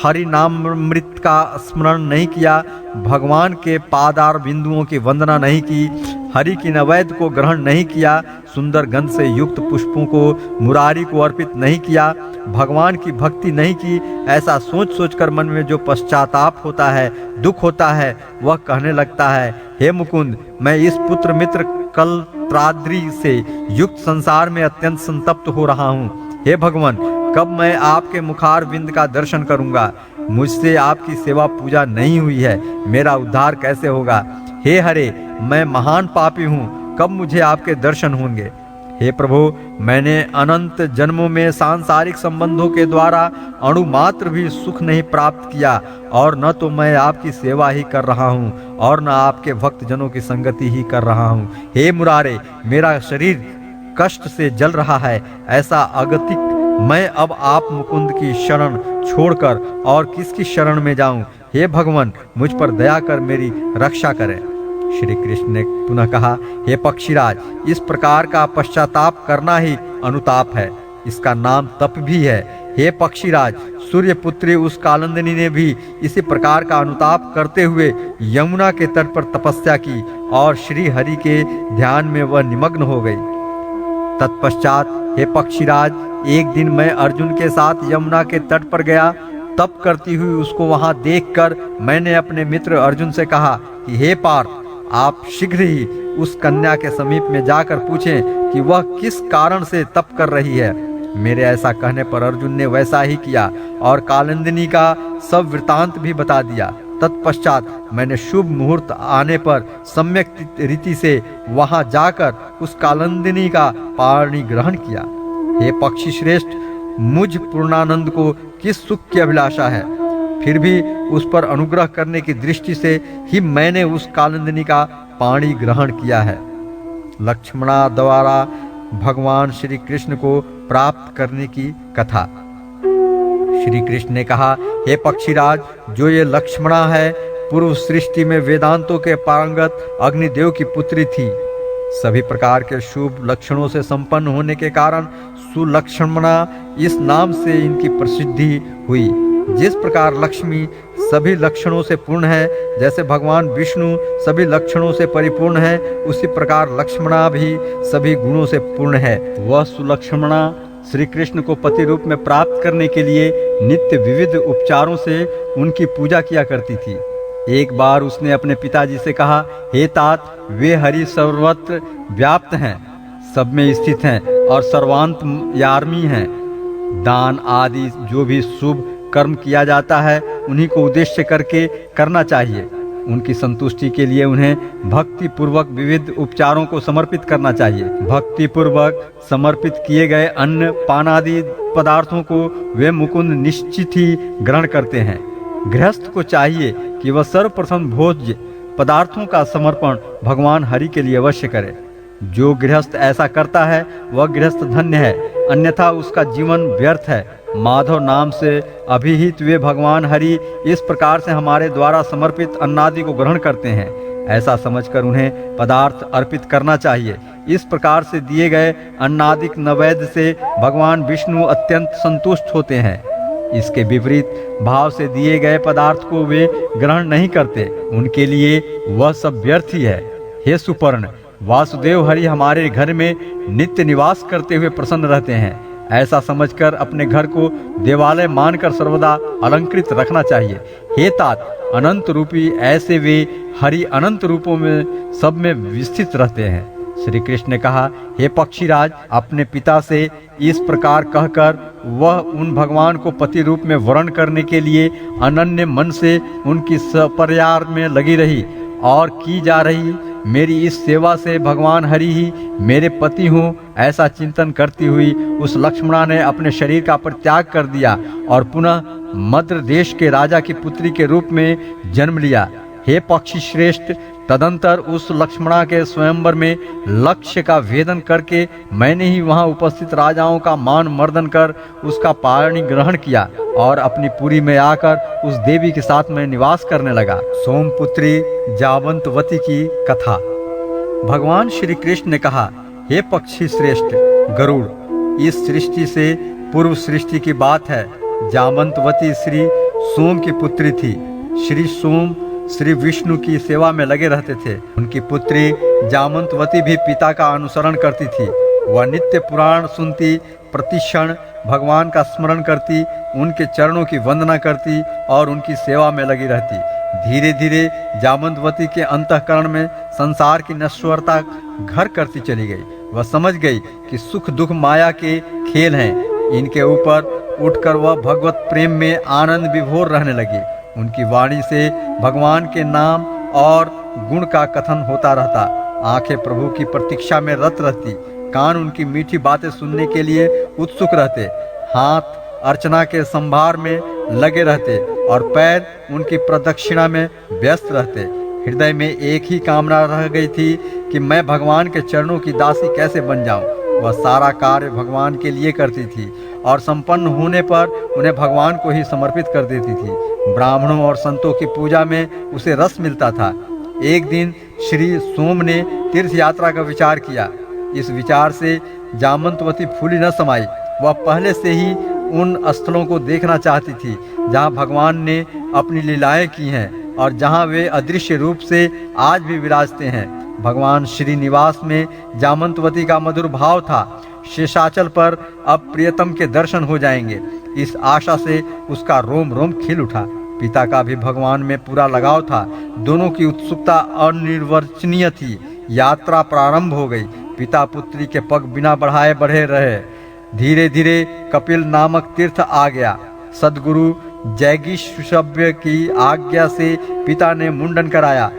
हरि नामामृत का स्मरण नहीं किया, भगवान के पादार बिंदुओं की वंदना नहीं की, हरि की नैवेद्य को ग्रहण नहीं किया, सुंदर गंध से युक्त पुष्पों को मुरारी को अर्पित नहीं किया, भगवान की भक्ति नहीं की, ऐसा सोच सोचकर मन में जो पश्चाताप होता है, दुख होता है, वह कहने लगता है, हे मुकुंद, मैं इस पुत्र मित्र कलत्राद्रि से युक्त संसार में अत्यंत संतप्त हो रहा हूँ। हे भगवान, कब मैं आपके मुखार बिंद का दर्शन करूंगा? मुझसे आपकी सेवा पूजा नहीं हुई है, मेरा उद्धार कैसे होगा? हे हरे, मैं महान पापी हूँ, कब मुझे आपके दर्शन होंगे? हे प्रभु, मैंने अनंत जन्मों में सांसारिक संबंधों के द्वारा अणु मात्र भी सुख नहीं प्राप्त किया, और न तो मैं आपकी सेवा ही कर रहा हूँ और न आपके भक्त जनों की संगति ही कर रहा हूँ। हे मुरारे, मेरा शरीर कष्ट से जल रहा है, ऐसा अगतिक मैं अब आप मुकुंद की शरण छोड़कर और किसकी शरण में जाऊं? हे भगवान, मुझ पर दया कर मेरी रक्षा करें। श्री कृष्ण ने पुनः कहा, हे पक्षीराज, इस प्रकार का पश्चाताप करना ही अनुताप है, इसका नाम तप भी है। हे पक्षीराज, सूर्यपुत्री उस कालंदिनी ने भी इसी प्रकार का अनुताप करते हुए यमुना के तट पर तपस्या की और श्री हरि के ध्यान में वह निमग्न हो गई। तत्पश्चात हे पक्षीराज, एक दिन मैं अर्जुन के साथ यमुना के तट पर गया। तप करती हुई उसको वहां देखकर मैंने अपने मित्र अर्जुन से कहा कि हे पार्थ, आप शीघ्र ही उस कन्या के समीप में जाकर पूछें कि वह किस कारण से तप कर रही है। मेरे ऐसा कहने पर अर्जुन ने वैसा ही किया और कालिंदिनी का सब वृतांत भी बता दिया। तत्पश्चात मैंने शुभ मुहूर्त आने पर सम्यक रीति से वहां जाकर उस कालिंदिनी का पाणी ग्रहण किया। हे पक्षी श्रेष्ठ, मुझ पूर्णानंद को किस सुख की अभिलाषा है, फिर भी उस पर अनुग्रह करने की दृष्टि से ही मैंने उस कालिंदिनी का पाणी ग्रहण किया है। लक्ष्मणा द्वारा भगवान श्री कृष्ण को प्राप्त करने की कथा। श्री कृष्ण ने कहा, हे पक्षीराज, जो ये लक्ष्मणा है, पूर्व सृष्टि में वेदांतों के पारंगत अग्निदेव की पुत्री थी। सभी प्रकार के शुभ लक्षणों से संपन्न होने के कारण सुलक्ष्मणा इस नाम से इनकी प्रसिद्धि हुई। जिस प्रकार लक्ष्मी सभी लक्षणों से पूर्ण है, जैसे भगवान विष्णु सभी लक्षणों से परिपूर्ण है, उसी प्रकार लक्ष्मणा भी सभी गुणों से पूर्ण है। वह सुलक्ष्मणा श्री कृष्ण को पति रूप में प्राप्त करने के लिए नित्य विविध उपचारों से उनकी पूजा किया करती थी। एक बार उसने अपने पिताजी से कहा, हे तात, वे हरि सर्वत्र व्याप्त हैं, सब में स्थित हैं और सर्वांतर्यामी हैं। दान आदि जो भी शुभ कर्म किया जाता है, उन्हीं को उद्देश्य करके करना चाहिए। उनकी संतुष्टि के लिए उन्हें भक्ति पूर्वक विविध उपचारों को समर्पित करना चाहिए। भक्ति पूर्वक समर्पित किए गए अन्न पान आदि पदार्थों को वे मुकुंद निश्चित ही ग्रहण करते हैं। गृहस्थ को चाहिए कि वह सर्वप्रथम भोज्य पदार्थों का समर्पण भगवान हरि के लिए अवश्य करे। जो गृहस्थ ऐसा करता है वह गृहस्थ धन्य है, अन्यथा उसका जीवन व्यर्थ है। माधव नाम से अभिहित वे भगवान हरि इस प्रकार से हमारे द्वारा समर्पित अन्नादि को ग्रहण करते हैं, ऐसा समझकर उन्हें पदार्थ अर्पित करना चाहिए। इस प्रकार से दिए गए अन्नादिक नैवेद्य से भगवान विष्णु अत्यंत संतुष्ट होते हैं। इसके विपरीत भाव से दिए गए पदार्थ को वे ग्रहण नहीं करते, उनके लिए वह सब व्यर्थ ही है। हे सुपर्ण, वासुदेव हरि हमारे घर में नित्य निवास करते हुए प्रसन्न रहते हैं, ऐसा समझकर अपने घर को देवालय मानकर सर्वदा अलंकृत रखना चाहिए। हे तात, अनंत रूपी ऐसे वे हरि अनंत रूपों में सब में विस्तृत रहते हैं। श्री कृष्ण ने कहा, हे पक्षीराज, अपने पिता से इस प्रकार कहकर वह उन भगवान को पति रूप में वर्ण करने के लिए अनन्य मन से उनकी सपर्यार में लगी रही और की जा रही मेरी इस सेवा से भगवान हरि ही मेरे पति हों, ऐसा चिंतन करती हुई उस लक्ष्मणा ने अपने शरीर का परित्याग कर दिया और पुनः मद्र देश के राजा की पुत्री के रूप में जन्म लिया। हे पक्षी श्रेष्ठ, तदंतर उस लक्ष्मणा के स्वयंवर में लक्ष्य का भेदन करके मैंने ही वहां उपस्थित राजाओं का मान मर्दन कर उसका पाणी ग्रहण किया और अपनी पुरी में आकर उस देवी के साथ मैं निवास करने लगा। सोमपुत्री जावंतवती की कथा। भगवान श्री कृष्ण ने कहा, हे पक्षी श्रेष्ठ गरुड़, इस सृष्टि से पूर्व सृष्टि की बात है। जावंतवती श्री सोम की पुत्री थी। श्री सोम श्री विष्णु की सेवा में लगे रहते थे। उनकी पुत्री जामंतवती भी पिता का अनुसरण करती थी। वह नित्य पुराण सुनती, प्रतिक्षण भगवान का स्मरण करती, उनके चरणों की वंदना करती और उनकी सेवा में लगी रहती। धीरे धीरे जामंतवती के अंतःकरण में संसार की नश्वरता घर करती चली गई। वह समझ गई कि सुख दुख माया के खेल हैं। इनके ऊपर उठकर वह भगवत प्रेम में आनंद विभोर रहने लगी। उनकी वाणी से भगवान के नाम और गुण का कथन होता रहता। आंखें प्रभु की प्रतीक्षा में रत रहती, कान उनकी मीठी बातें सुनने के लिए उत्सुक रहते, हाथ अर्चना के संभार में लगे रहते और पैर उनकी प्रदक्षिणा में व्यस्त रहते। हृदय में एक ही कामना रह गई थी कि मैं भगवान के चरणों की दासी कैसे बन जाऊं। वह सारा कार्य भगवान के लिए करती थी और संपन्न होने पर उन्हें भगवान को ही समर्पित कर देती थी। ब्राह्मणों और संतों की पूजा में उसे रस मिलता था। एक दिन श्री सोम ने तीर्थ यात्रा का विचार किया। इस विचार से जामंतवती फूली न समाई। वह पहले से ही उन स्थलों को देखना चाहती थी जहाँ भगवान ने अपनी लीलाएं की हैं और जहाँ वे अदृश्य रूप से आज भी विराजते हैं। भगवान श्रीनिवास में जामंतवती का मधुर भाव था। शेषाचल पर अब प्रियतम के दर्शन हो जाएंगे, इस आशा से उसका रोम रोम खिल उठा। पिता का भी भगवान में पूरा लगाव था। दोनों की उत्सुकता अनिर्वचनीय थी। यात्रा प्रारंभ हो गई। पिता पुत्री के पग बिना बढ़ाए बढ़े रहे। धीरे धीरे कपिल नामक तीर्थ आ गया। सदगुरु जैगीषव्य की आज्ञा से पिता ने मुंडन कराया,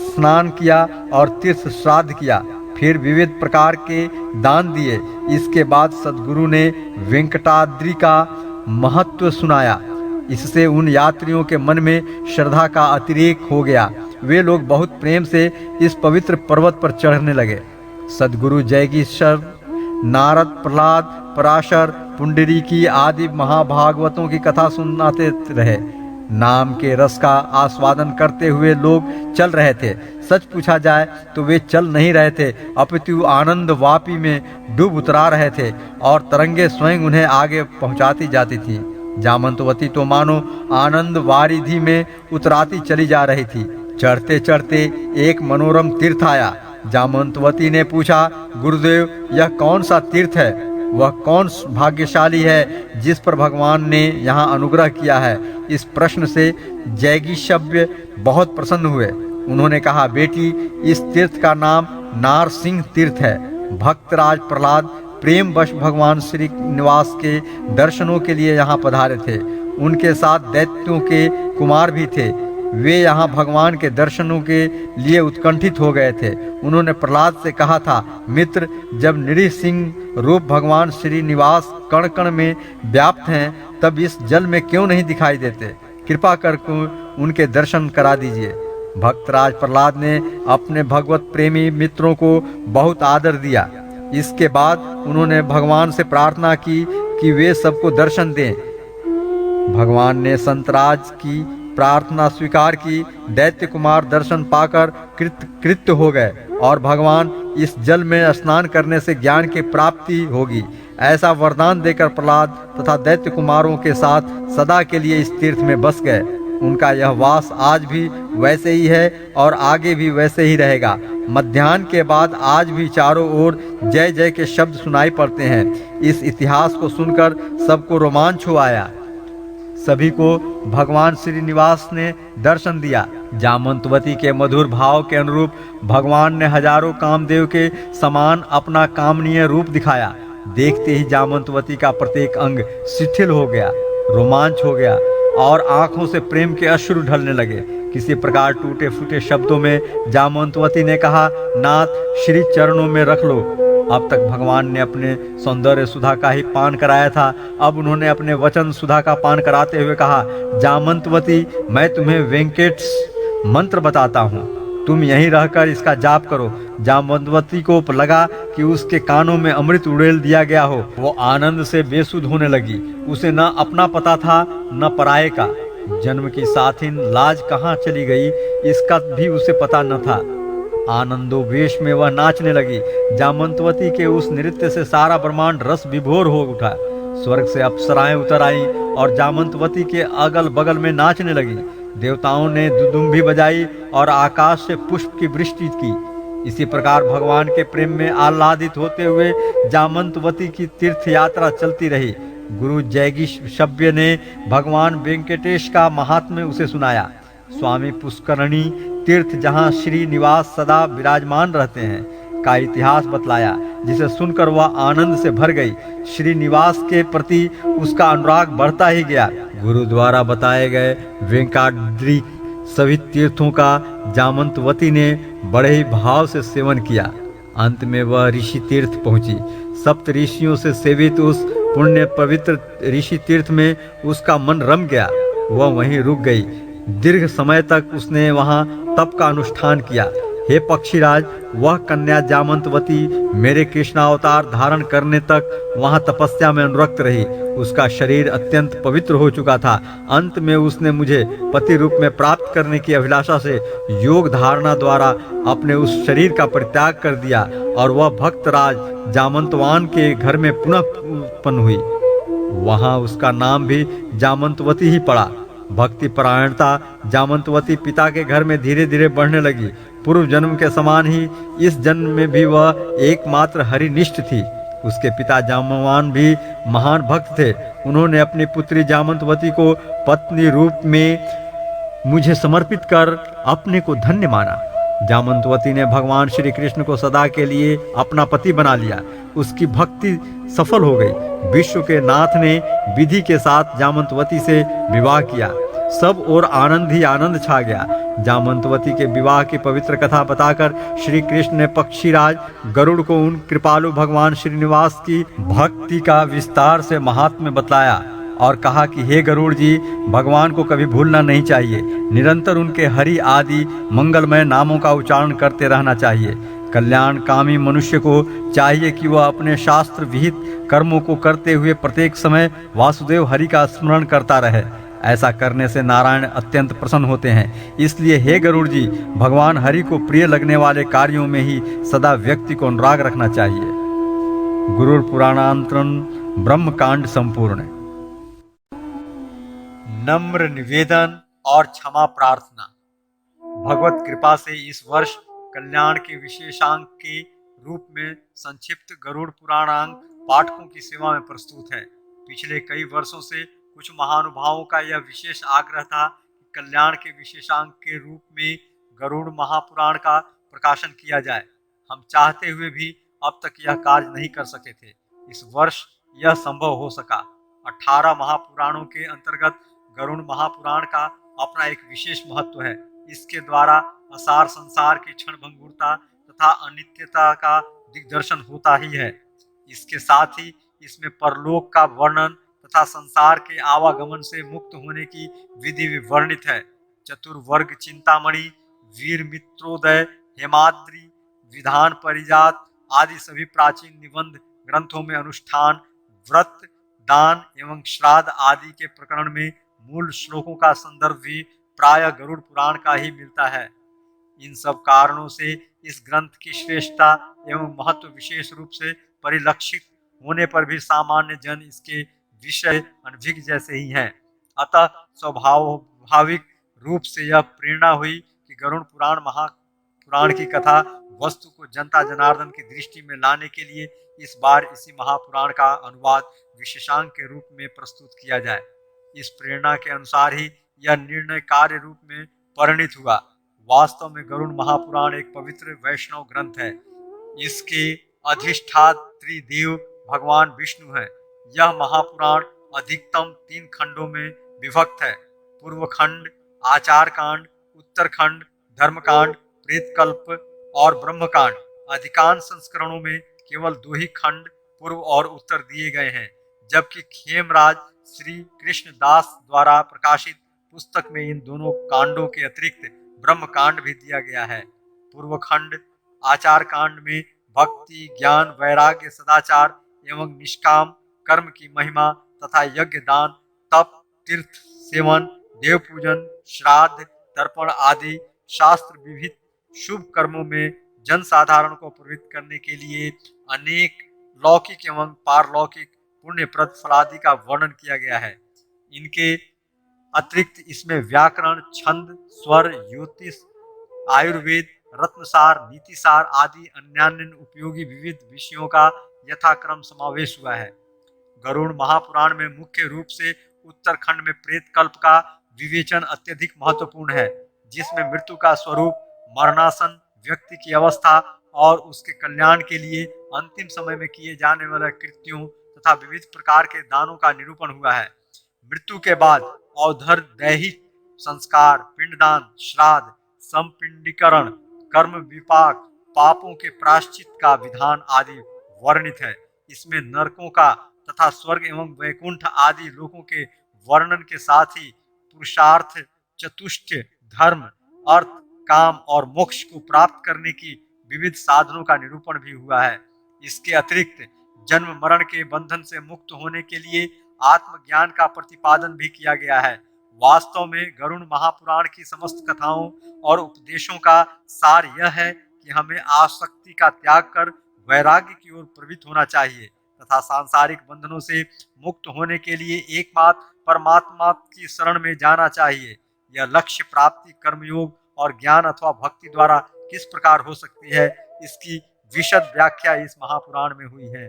स्नान किया और तीर्थ श्राद्ध किया। फिर विविध प्रकार के दान दिए। इसके बाद सदगुरु ने वेंकटाद्रि का महत्व सुनाया। इससे उन यात्रियों के मन में श्रद्धा का अतिरेक हो गया। वे लोग बहुत प्रेम से इस पवित्र पर्वत पर चढ़ने लगे। सदगुरु जैगीषव, नारद, प्रहलाद, पराशर, पुंडरीकी आदि महाभागवतों की कथा सुनाते रहे। नाम के रस का आस्वादन करते हुए लोग चल रहे थे। सच पूछा जाए तो वे चल नहीं रहे थे, अपितु आनंद वापी में डूब उतरा रहे थे और तरंगे स्वयं उन्हें आगे पहुंचाती जाती थी। जामंतवती तो मानो आनंद वारिधि में उतराती चली जा रही थी। चढ़ते चढ़ते एक मनोरम तीर्थ आया। जामंतवती ने पूछा, गुरुदेव, यह कौन सा तीर्थ है? वह कौन भाग्यशाली है जिस पर भगवान ने यहाँ अनुग्रह किया है? इस प्रश्न से जैगीषव्य बहुत प्रसन्न हुए। उन्होंने कहा, बेटी, इस तीर्थ का नाम नारसिंह तीर्थ है। भक्तराज प्रहलाद प्रेमवश भगवान श्री निवास के दर्शनों के लिए यहाँ पधारे थे। उनके साथ दैत्यों के कुमार भी थे। वे यहाँ भगवान के दर्शनों के लिए उत्कंठित हो गए थे। उन्होंने प्रहलाद से कहा था, मित्र, जब नृसिंह रूप भगवान श्री निवास कण कण में व्याप्त हैं, तब इस जल में क्यों नहीं दिखाई देते? कृपा कर उनके दर्शन करा दीजिए। भक्तराज प्रहलाद ने अपने भगवत प्रेमी मित्रों को बहुत आदर दिया। इसके बाद उन्होंने भगवान से प्रार्थना की कि वे सबको दर्शन दें। भगवान ने संतराज की प्रार्थना स्वीकार की। दैत्य कुमार दर्शन पाकर कृत्य हो गए और भगवान, इस जल में स्नान करने से ज्ञान की प्राप्ति होगी, ऐसा वरदान देकर प्रहलाद तथा दैत्य कुमारों के साथ सदा के लिए इस तीर्थ में बस गए। उनका यह वास आज भी वैसे ही है और आगे भी वैसे ही रहेगा। मध्याह्न के बाद आज भी चारों ओर जय जय के शब्द सुनाई पड़ते हैं। इस इतिहास को सुनकर सबको रोमांच हो आया। सभी को भगवान श्रीनिवास ने दर्शन दिया। जामंतवती के मधुर भाव के अनुरूप भगवान ने हजारों कामदेव के समान अपना कामनीय रूप दिखाया। देखते ही जामंतवती का प्रत्येक अंग शिथिल हो गया, रोमांच हो गया और आंखों से प्रेम के अश्रु ढलने लगे। किसी प्रकार टूटे फूटे शब्दों में जामंतवती ने कहा, नाथ, श्री चरणों में रख लो। अब तक भगवान ने अपने सौंदर्य सुधा का ही पान कराया था। अब उन्होंने अपने वचन सुधा का पान कराते हुए कहा, जामंतवती, मैं तुम्हें वेंकट मंत्र बताता हूँ, तुम यहीं रहकर इसका जाप करो। जामंतवती को लगा कि उसके कानों में अमृत उड़ेल दिया गया हो। वो आनंद से बेसुध होने लगी। उसे न अपना पता था न पराये का। जन्म की साथिन लाज कहाँ चली गई, इसका भी उसे पता न था। आनंदोवेश में वह नाचने लगी। जामंतवती के उस नृत्य से सारा ब्रह्मांड रस विभोर हो उठा। स्वर्ग से अप्सराएं उतर आईं और जामंतवती के अगल बगल में नाचने लगी। देवताओं ने दुदुम्भी बजाई और आकाश से पुष्प की वृष्टि की। इसी प्रकार भगवान के प्रेम में आह्लादित होते हुए जामंतवती की तीर्थ यात्रा चलती रही। गुरु जैगिशव्य ने भगवान वेंकटेश का महात्म्य उसे सुनाया। स्वामी पुष्करणी तीर्थ जहाँ श्रीनिवास सदा विराजमान रहते हैं का इतिहास बतलाया, जिसे सुनकर वह आनंद से भर गई। श्रीनिवास के प्रति उसका अनुराग बढ़ता ही गया। गुरु द्वारा बताए गए वेंकटाद्रि सभी तीर्थों का जामंतवती ने बड़े ही भाव से सेवन किया। अंत में वह ऋषि तीर्थ पहुंची। सप्त ऋषियों से सेवित उस पुण्य पवित्र ऋषि तीर्थ में उसका मन रम गया। वह वहीं रुक गई। दीर्घ समय तक उसने वहां तप का अनुष्ठान किया। हे पक्षीराज, वह कन्या जामंतवती मेरे कृष्णावतार धारण करने तक वहां तपस्या में अनुरक्त रही। उसका शरीर अत्यंत पवित्र हो चुका था। अंत में उसने मुझे पति रूप में प्राप्त करने की अभिलाषा से योग धारणा द्वारा अपने उस शरीर का परित्याग कर दिया और वह भक्तराज जामंतवान के घर में पुनः उत्पन्न हुई। वहां उसका नाम भी जामंतवती ही पड़ा। भक्ति परायणता जामंतवती पिता के घर में धीरे धीरे बढ़ने लगी। पूर्व जन्म के समान ही इस जन्म में भी वह एकमात्र हरिनिष्ठ थी। उसके पिता जामवान भी महान भक्त थे। उन्होंने अपनी पुत्री जामंतवती को पत्नी रूप में मुझे समर्पित कर अपने को धन्य माना। जामंतवती ने भगवान श्री कृष्ण को सदा के लिए अपना पति बना लिया। उसकी भक्ति सफल हो गई। विश्व के नाथ ने विधि के साथ जामंतवती से विवाह किया। सब और आनंद ही आनंद छा गया। जामंतवती के विवाह की पवित्र कथा बताकर श्री कृष्ण ने पक्षीराज गरुड़ को उन कृपालु भगवान श्रीनिवास की भक्ति का विस्तार से महात्म्य बतलाया और कहा कि हे गरुड़ जी, भगवान को कभी भूलना नहीं चाहिए। निरंतर उनके हरि आदि मंगलमय नामों का उच्चारण करते रहना चाहिए। कल्याणकामी मनुष्य को चाहिए कि वह अपने शास्त्र विहित कर्मों को करते हुए प्रत्येक समय वासुदेव हरि का स्मरण करता रहे। ऐसा करने से नारायण अत्यंत प्रसन्न होते हैं। इसलिए हे गरुड़ जी, भगवान हरि को प्रिय लगने वाले कार्यों में ही सदा व्यक्ति को अनुराग रखना चाहिए। गुरुर पुराणांतरण ब्रह्मकांड संपूर्ण। नम्र निवेदन और क्षमा प्रार्थना। भगवत कृपा से इस वर्ष कल्याण के विशेषांक के रूप में संक्षिप्त गरुड़ पुराणांक पाठकों की सेवा में प्रस्तुत है। पिछले कई वर्षों से कुछ महानुभावों का यह विशेष आग्रह था कि कल्याण के विशेषांक के रूप में गरुड़ महापुराण का प्रकाशन किया जाए। हम चाहते हुए भी अब तक यह कार्य नहीं कर सके थे। इस वर्ष यह संभव हो सका। 18 महापुराणों के अंतर्गत गरुड़ महापुराण का अपना एक विशेष महत्व है। इसके द्वारा असार संसार की क्षण भंगुरता तथा अनित्यता का दिग्दर्शन होता ही है। इसके साथ ही इसमें परलोक का वर्णन तथा संसार के आवागमन से मुक्त होने की विधि विवर्णित है। चतुर्वर्ग चिंतामणि, वीर मित्रोदय, हेमाद्रि, विधान परिजात आदि सभी प्राचीन निबंध ग्रंथों में अनुष्ठान, व्रत, दान एवं श्राद्ध आदि के प्रकरण में मूल श्लोकों का संदर्भ भी प्राय गरुड़ पुराण का ही मिलता है। इन सब कारणों से इस ग्रंथ की श्रेष्ठता एवं महत्व विशेष रूप से परिलक्षित होने पर भी सामान्य जन इसके विषय अनभिज्ञ जैसे ही हैं। अतः स्वाभाविक रूप से यह प्रेरणा हुई कि गरुड़ पुराण महापुराण की कथा वस्तु को जनता जनार्दन की दृष्टि में लाने के लिए इस बार इसी महापुराण का अनुवाद विशेषांक के रूप में प्रस्तुत किया जाए। इस प्रेरणा के अनुसार ही यह निर्णय कार्य रूप में परिणित हुआ। वास्तव में गरुड़ महापुराण एक पवित्र वैष्णव ग्रंथ है। इसके अधिष्ठात्री देव भगवान विष्णु है। यह महापुराण अधिकतम 3 खंडों में विभक्त है। पूर्व खंड आचार कांड, उत्तर खंड धर्मकांड, प्रेतकल्प और ब्रह्मकांड। अधिकांश संस्करणों में केवल 2 ही खंड पूर्व और उत्तर दिए गए हैं, जबकि खेमराज श्री कृष्ण दास द्वारा प्रकाशित पुस्तक में इन दोनों कांडों के अतिरिक्त ब्रह्म कांड भी दिया गया है। पूर्व खंड आचार कांड में भक्ति, ज्ञान, वैराग्य, सदाचार एवं निष्काम कर्म की महिमा तथा यज्ञ, दान, तप, तीर्थ सेवन, देव पूजन, श्राद्ध, तर्पण आदि शास्त्र विहित शुभ कर्मों में जन साधारण को प्रवृत्त करने के लिए अनेक लौकिक एवं पारलौकिक पुण्यप्रद फलादि का वर्णन किया गया है। इनके अतिरिक्त इसमें व्याकरण, छंद, स्वर, ज्योतिष, आयुर्वेद, रत्नसार, नीतिसार आदि अन्यान्य उपयोगी विविध विषयों का यथाक्रम समावेश हुआ है। गरुड़ महापुराण में मुख्य रूप से उत्तरखंड में प्रेत कल्प का विवेचन अत्यधिक महत्वपूर्ण है, जिसमें मृत्यु का स्वरूप, मरणासन, व्यक्ति की अवस्था और उसके कल्याण के लिए अंतिम समय में किए जाने वाले कृत्यों तथा विविध प्रकार के दानों का निरूपण हुआ है। मृत्यु के बाद औधर दैहिक संस्कार, पिंडदान, श्राद्ध, संपिंडीकरण, कर्म विपाक, पापों के प्रायश्चित का विधान आदि वर्णित है। इसमें नरकों का तथा स्वर्ग एवं वैकुंठ आदि लोकों के वर्णन के साथ ही पुरुषार्थ, चतुष्टय, धर्म, अर्थ, काम और मोक्ष को प्राप्त करने की विविध साधनों का निरूपण भी हुआ है। इसके अतिरिक्त जन्म मरण के बंधन से मुक्त होने के लिए आत्मज्ञान का प्रतिपादन भी किया गया है। वास्तव में गरुड़ महापुराण की समस्त कथाओं और उपदेशों का सार यह है कि हमें आसक्ति का त्याग कर वैराग्य की ओर प्रवृत्त होना चाहिए तथा सांसारिक बंधनों से मुक्त होने के लिए एकमात्र परमात्मा की शरण में जाना चाहिए। यह लक्ष्य प्राप्ति कर्मयोग और ज्ञान अथवा भक्ति द्वारा किस प्रकार हो सकती है, इसकी विशद व्याख्या इस महापुराण में हुई है।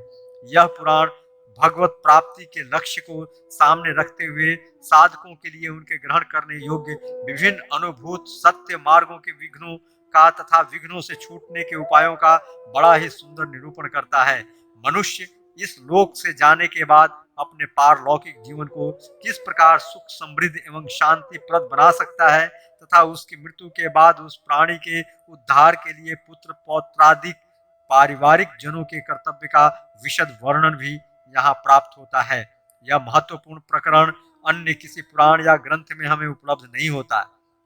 यह पुराण भगवत प्राप्ति के लक्ष्य को सामने रखते हुए साधकों के लिए उनके ग्रहण करने योग्य विभिन्न अनुभूत सत्य मार्गों के विघ्नों का तथा विघ्नों से छूटने के उपायों का बड़ा ही सुंदर निरूपण करता है। मनुष्य इस लोक से जाने के बाद अपने पारलौकिक जीवन को किस प्रकार सुख समृद्ध एवं शांतिप्रद बना सकता है तथा उसकी मृत्यु के बाद उस प्राणी के उद्धार के लिए पुत्र पौत्रादिक पारिवारिक जनों के कर्तव्य का विशद वर्णन भी यहाँ प्राप्त होता है। यह महत्वपूर्ण प्रकरण अन्य किसी पुराण या ग्रंथ में हमें उपलब्ध नहीं होता।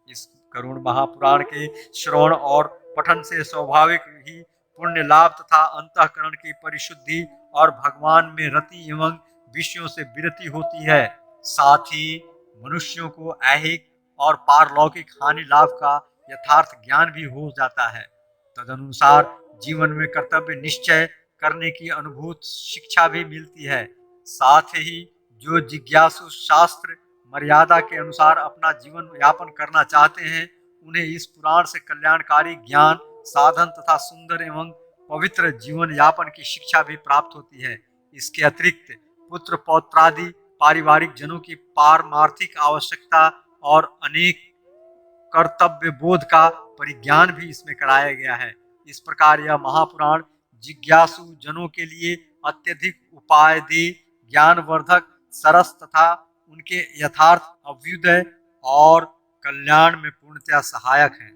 इस गरुड़ महापुराण के श्रवण और पठन से स्वाभाविक ही पुण्य लाभ तथा अंतःकरण की परिशुद्धि और भगवान में रति एवं विषयों से विरति होती है। साथ ही मनुष्यों को ऐहिक और पारलौकिक हानि लाभ का यथार्थ ज्ञान भी हो जाता है। तदनुसार जीवन में कर्तव्य निश्चय करने की अनुभूत शिक्षा भी मिलती है। साथ ही जो जिज्ञासु शास्त्र मर्यादा के अनुसार अपना जीवन यापन करना चाहते हैं, उन्हें इस पुराण से कल्याणकारी ज्ञान, साधन तथा सुंदर एवं पवित्र जीवन यापन की शिक्षा भी प्राप्त होती है। इसके अतिरिक्त पुत्र पौत्रादि पारिवारिक जनों की पारमार्थिक आवश्यकता और अनेक कर्तव्य बोध का परिज्ञान भी इसमें कराया गया है। इस प्रकार यह महापुराण जिज्ञासु जनों के लिए अत्यधिक उपायदे, ज्ञानवर्धक, सरस तथा उनके यथार्थ अभ्युदय और कल्याण में पूर्णतया सहायक है।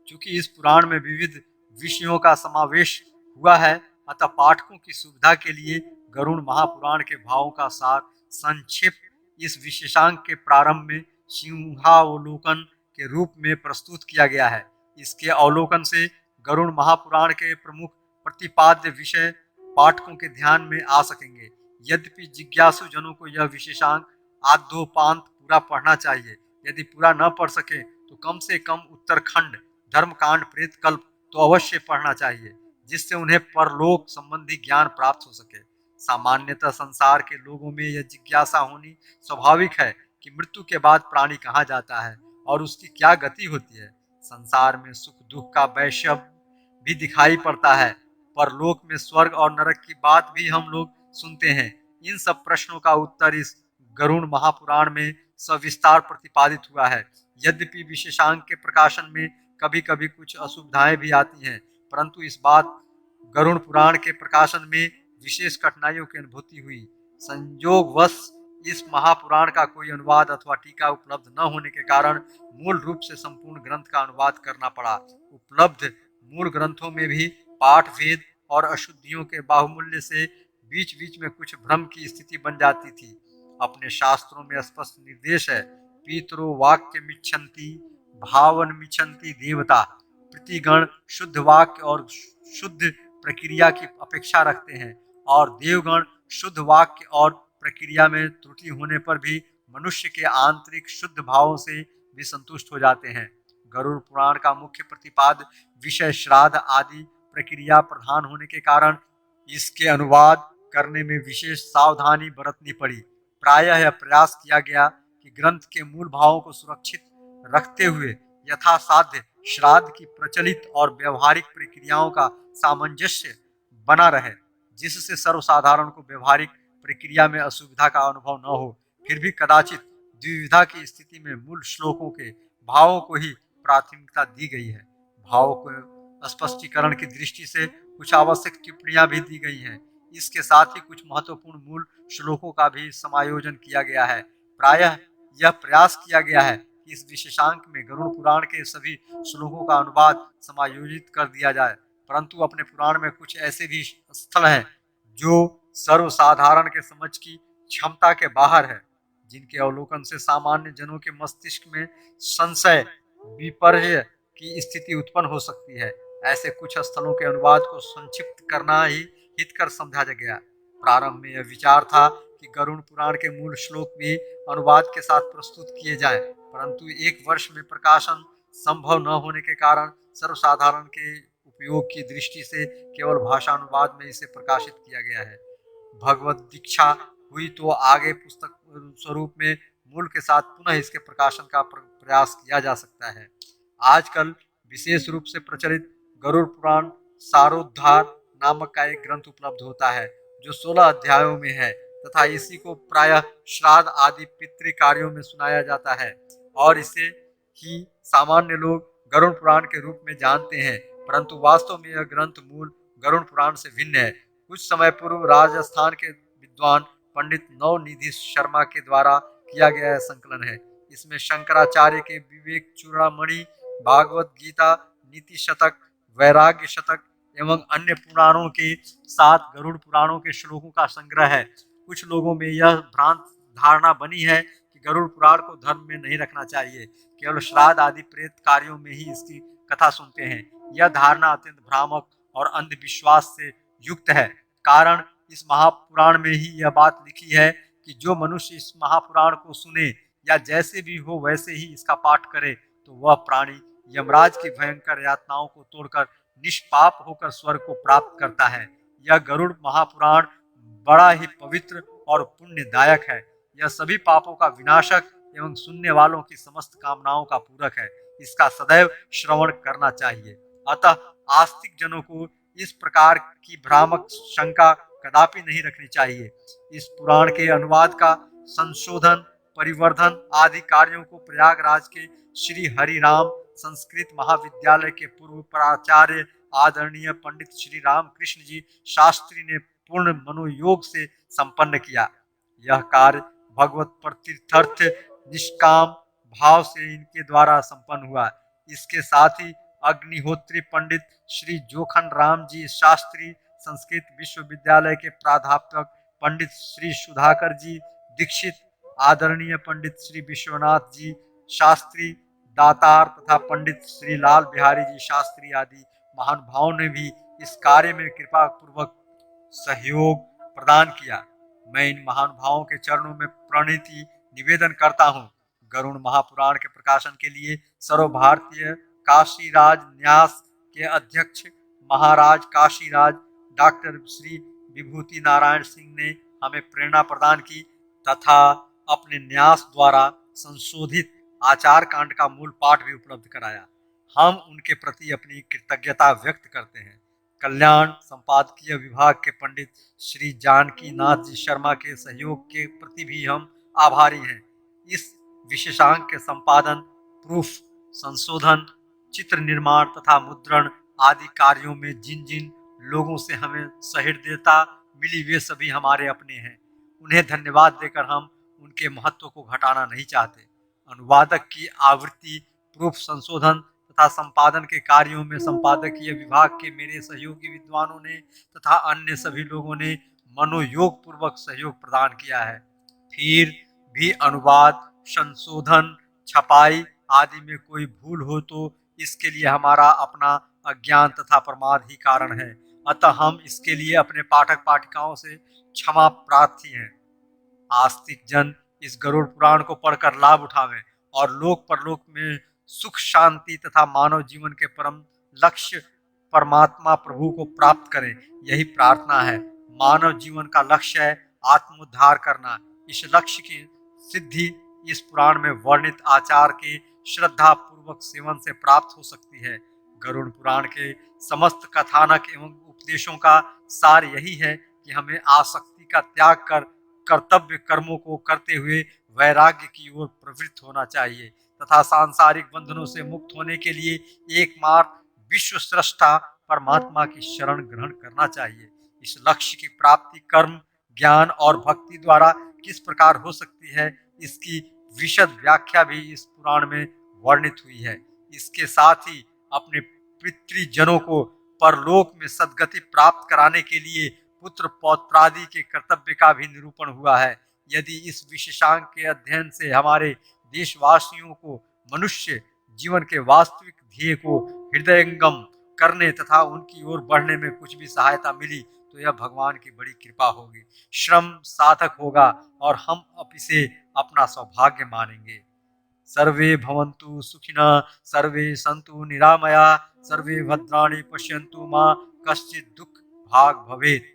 चूंकि इस पुराण में विविध विषयों का समावेश हुआ है, अतः पाठकों की सुविधा के लिए गरुड़ महापुराण के भावों का सार संक्षिप्त इस विशेषांक के प्रारंभ में सिंहावलोकन के रूप में प्रस्तुत किया गया है। इसके अवलोकन से गरुड़ महापुराण के प्रमुख प्रतिपाद्य विषय पाठकों के ध्यान में आ सकेंगे। यद्यपि जिज्ञासु जनों को यह विशेषांक आद्योपांत पूरा पढ़ना चाहिए। यदि पूरा न पढ़ सके तो कम से कम उत्तरखंड, धर्मकांड, प्रेत कल्प तो अवश्य पढ़ना चाहिए, जिससे उन्हें परलोक संबंधी ज्ञान प्राप्त हो सके। सामान्यतः संसार के लोगों में यह जिज्ञासा होनी स्वाभाविक है कि मृत्यु के बाद प्राणी कहाँ जाता है और उसकी क्या गति होती है। संसार में सुख दुख का वैषम्य भी दिखाई पड़ता है। परलोक में स्वर्ग और नरक की बात भी हम लोग सुनते हैं। इन सब प्रश्नों का उत्तर इस गरुड़ महापुराण में सविस्तार प्रतिपादित हुआ है। यद्यपि विशेषांक के प्रकाशन में कभी कभी कुछ असुविधाएं भी आती हैं, परंतु इस बात गरुड़ पुराण के प्रकाशन में विशेष कठिनाइयों की अनुभूति हुई। संयोगवश इस महापुराण का कोई अनुवाद अथवा टीका उपलब्ध न होने के कारण मूल रूप से संपूर्ण ग्रंथ का अनुवाद करना पड़ा। उपलब्ध मूल ग्रंथों में भी पाठ भेद और अशुद्धियों के बाहुल्य से बीच बीच में कुछ भ्रम की स्थिति बन जाती थी। अपने शास्त्रों में स्पष्ट निर्देश है, पितरो वाक्य मिच्छन्ति भावन मिच्छन्ति देवता। प्रतिगण शुद्ध वाक्य और शुद्ध प्रक्रिया की अपेक्षा रखते हैं और देवगण शुद्ध वाक्य और प्रक्रिया में त्रुटि होने पर भी मनुष्य के आंतरिक शुद्ध भावों से भी संतुष्ट हो जाते हैं। गरुड़ पुराण का मुख्य प्रतिपाद विषय श्राद्ध आदि प्रक्रिया प्रधान होने के कारण इसके अनुवाद करने में विशेष सावधानी बरतनी पड़ी। प्रायः यह प्रयास किया गया कि ग्रंथ के मूल भावों को सुरक्षित रखते हुए यथासाध्य श्राद्ध की प्रचलित और व्यवहारिक प्रक्रियाओं का सामंजस्य बना रहे, जिससे सर्वसाधारण को व्यवहारिक प्रक्रिया में असुविधा का अनुभव न हो। फिर भी कदाचित द्विविधा की स्थिति में मूल श्लोकों के भावों को ही प्राथमिकता दी गई है। भावों को स्पष्टीकरण की दृष्टि से कुछ आवश्यक टिप्पणियां भी दी गई हैं। इसके साथ ही कुछ महत्वपूर्ण मूल श्लोकों का भी समायोजन किया गया है। प्रायः यह प्रयास किया गया है कि इस विशेषांक में गरुड़ पुराण के सभी श्लोकों का अनुवाद समायोजित कर दिया जाए, परंतु अपने पुराण में कुछ ऐसे भी स्थल हैं जो सर्वसाधारण के समझ की क्षमता के बाहर है, जिनके अवलोकन से सामान्य जनों के मस्तिष्क में संशय विपर्य की स्थिति उत्पन्न हो सकती है। ऐसे कुछ स्थलों के अनुवाद को संक्षिप्त करना ही हितकर समझा गया। प्रारंभ में यह विचार था कि गरुड़ पुराण के मूल श्लोक भी अनुवाद के साथ प्रस्तुत किए जाए, परंतु एक वर्ष में प्रकाशन संभव न होने के कारण सर्वसाधारण के उपयोग की दृष्टि से केवल भाषा अनुवाद में इसे प्रकाशित किया गया है। भगवत दीक्षा हुई तो आगे पुस्तक स्वरूप में मूल के साथ पुनः इसके प्रकाशन का प्रयास किया जा सकता है। आजकल विशेष रूप से प्रचलित गरुड़ पुराण सारोद्धार नामक का एक ग्रंथ उपलब्ध होता है, जो 16 अध्यायों में है तथा इसी को प्रायः श्राद्ध आदि पितृ कार्यों में सुनाया जाता है और इसे ही सामान्य लोग गरुड़ पुराण के रूप में जानते हैं, परंतु वास्तव में यह ग्रंथ मूल गरुड़ पुराण से भिन्न है। कुछ समय पूर्व राजस्थान के विद्वान पंडित नवनिधि शर्मा के द्वारा किया गया संकलन है। इसमें शंकराचार्य के विवेक चूड़ामणि, भागवत गीता, नीति शतक, वैराग्य शतक एवं अन्य पुराणों के साथ गरुड़ पुराणों के श्लोकों का संग्रह है। कुछ लोगों में यह भ्रांत धारणा बनी है कि गरुड़ पुराण को धर्म में नहीं रखना चाहिए, केवल श्राद्ध आदि प्रेत कार्यों में ही इसकी कथा सुनते हैं। यह धारणा अत्यंत भ्रामक और अंधविश्वास से युक्त है। कारण इस महापुराण में ही यह बात लिखी है कि जो मनुष्य इस महापुराण को सुने या जैसे भी हो वैसे ही इसका पाठ करे तो वह प्राणी यमराज की भयंकर यातनाओं को तोड़कर निष्पाप होकर स्वर्ग को प्राप्त करता है। यह गरुड़ महापुराण बड़ा ही पवित्र और पुण्यदायक है। यह सभी पापों का विनाशक एवं सुनने वालों की समस्त कामनाओं का पूरक है। इसका सदैव श्रवण करना चाहिए। अतः आस्तिक जनों को इस प्रकार की भ्रामक शंका कदापि नहीं रखनी चाहिए। इस पुराण के अनुवाद का संशोधन, परिवर्धन आदि कार्यों को प्रयागराज के श्री हरिराम संस्कृत महाविद्यालय के पूर्व प्राचार्य आदरणीय पंडित श्री रामकृष्ण जी शास्त्री ने पूर्ण मनोयोग से संपन्न किया। यह कार्य भगवत प्रतीर्थर्थ निष्काम भाव से इनके द्वारा संपन्न हुआ। इसके साथ ही अग्निहोत्री पंडित श्री जोखन राम जी शास्त्री संस्कृत विश्वविद्यालय के प्राध्यापक पंडित श्री सुधाकर जी दीक्षित, आदरणीय पंडित श्री विश्वनाथ जी शास्त्री दातार तथा पंडित श्री लाल बिहारी जी शास्त्री आदि महानुभावों ने भी इस कार्य में कृपा पूर्वक सहयोग प्रदान किया। मैं इन महानुभावों के चरणों में प्रणति निवेदन करता हूँ। गरुड़ महापुराण के प्रकाशन के लिए सर्व भारतीय काशीराज न्यास के अध्यक्ष महाराज काशीराज डॉक्टर श्री विभूति नारायण सिंह ने हमें प्रेरणा प्रदान की तथा अपने न्यास द्वारा संशोधित आचार कांड का मूल पाठ भी उपलब्ध कराया। हम उनके प्रति अपनी कृतज्ञता व्यक्त करते हैं। कल्याण संपादकीय विभाग के पंडित श्री जानकी नाथ जी शर्मा के सहयोग के प्रति भी हम आभारी हैं। इस विशेषांक के संपादन, प्रूफ, संशोधन, चित्र निर्माण तथा मुद्रण आदि कार्यों में जिन जिन लोगों से हमें सहृदयता मिली वे सभी हमारे अपने हैं। उन्हें धन्यवाद देकर हम उनके महत्व को घटाना नहीं चाहते। अनुवादक की आवृत्ति, प्रूफ, संशोधन तथा संपादन के कार्यों में संपादकीय विभाग के मेरे सहयोगी विद्वानों ने तथा अन्य सभी लोगों ने मनोयोग पूर्वक सहयोग प्रदान किया है। फिर भी अनुवाद, संशोधन, छपाई आदि में कोई भूल हो तो इसके लिए हमारा अपना अज्ञान तथा प्रमाद ही कारण है। अतः हम इसके लिए अपने पाठक पाठिकाओं से क्षमा प्रार्थी हैं। आस्तिक जन इस गरुड़ पुराण को पढ़कर लाभ उठावें और लोक परलोक में सुख शांति तथा मानव जीवन के परम लक्ष्य परमात्मा प्रभु को प्राप्त करें, यही प्रार्थना है। मानव जीवन का लक्ष्य है आत्मोद्धार करना। इस लक्ष्य की सिद्धि इस पुराण में वर्णित आचार के श्रद्धा पूर्वक सेवन से प्राप्त हो सकती है। गरुड़ पुराण के समस्त कथानक एवं उपदेशों का सार यही है कि हमें आसक्ति का त्याग कर कर्तव्य कर्मों को करते हुए वैराग्य की ओर प्रवृत्त होना चाहिए तथा सांसारिक बंधनों से मुक्त होने के लिए एकमात्र विश्व सृष्टा परमात्मा की शरण ग्रहण करना चाहिए। इस लक्ष्य की प्राप्ति कर्म, ज्ञान और भक्ति द्वारा किस प्रकार हो सकती है, इसकी विशद व्याख्या भी इस पुराण में वर्णित हुई है। इसके साथ ही अपने पितृजनों को परलोक में सद्गति प्राप्त कराने के लिए पुत्र पौत्रादि के कर्तव्य का भी निरूपण हुआ है। यदि इस विशेषांक के अध्ययन से हमारे देशवासियों को मनुष्य जीवन के वास्तविक ध्येय को हृदयंगम करने तथा उनकी ओर बढ़ने में कुछ भी सहायता मिली तो यह भगवान की बड़ी कृपा होगी, श्रम साधक होगा और हम अब इसे अपना सौभाग्य मानेंगे। सर्वे भवन्तु सुखिनः, सर्वे सन्तु निरामया, सर्वे भद्राणि पश्यन्तु मा कश्चित् दुःख भाग भवेत्।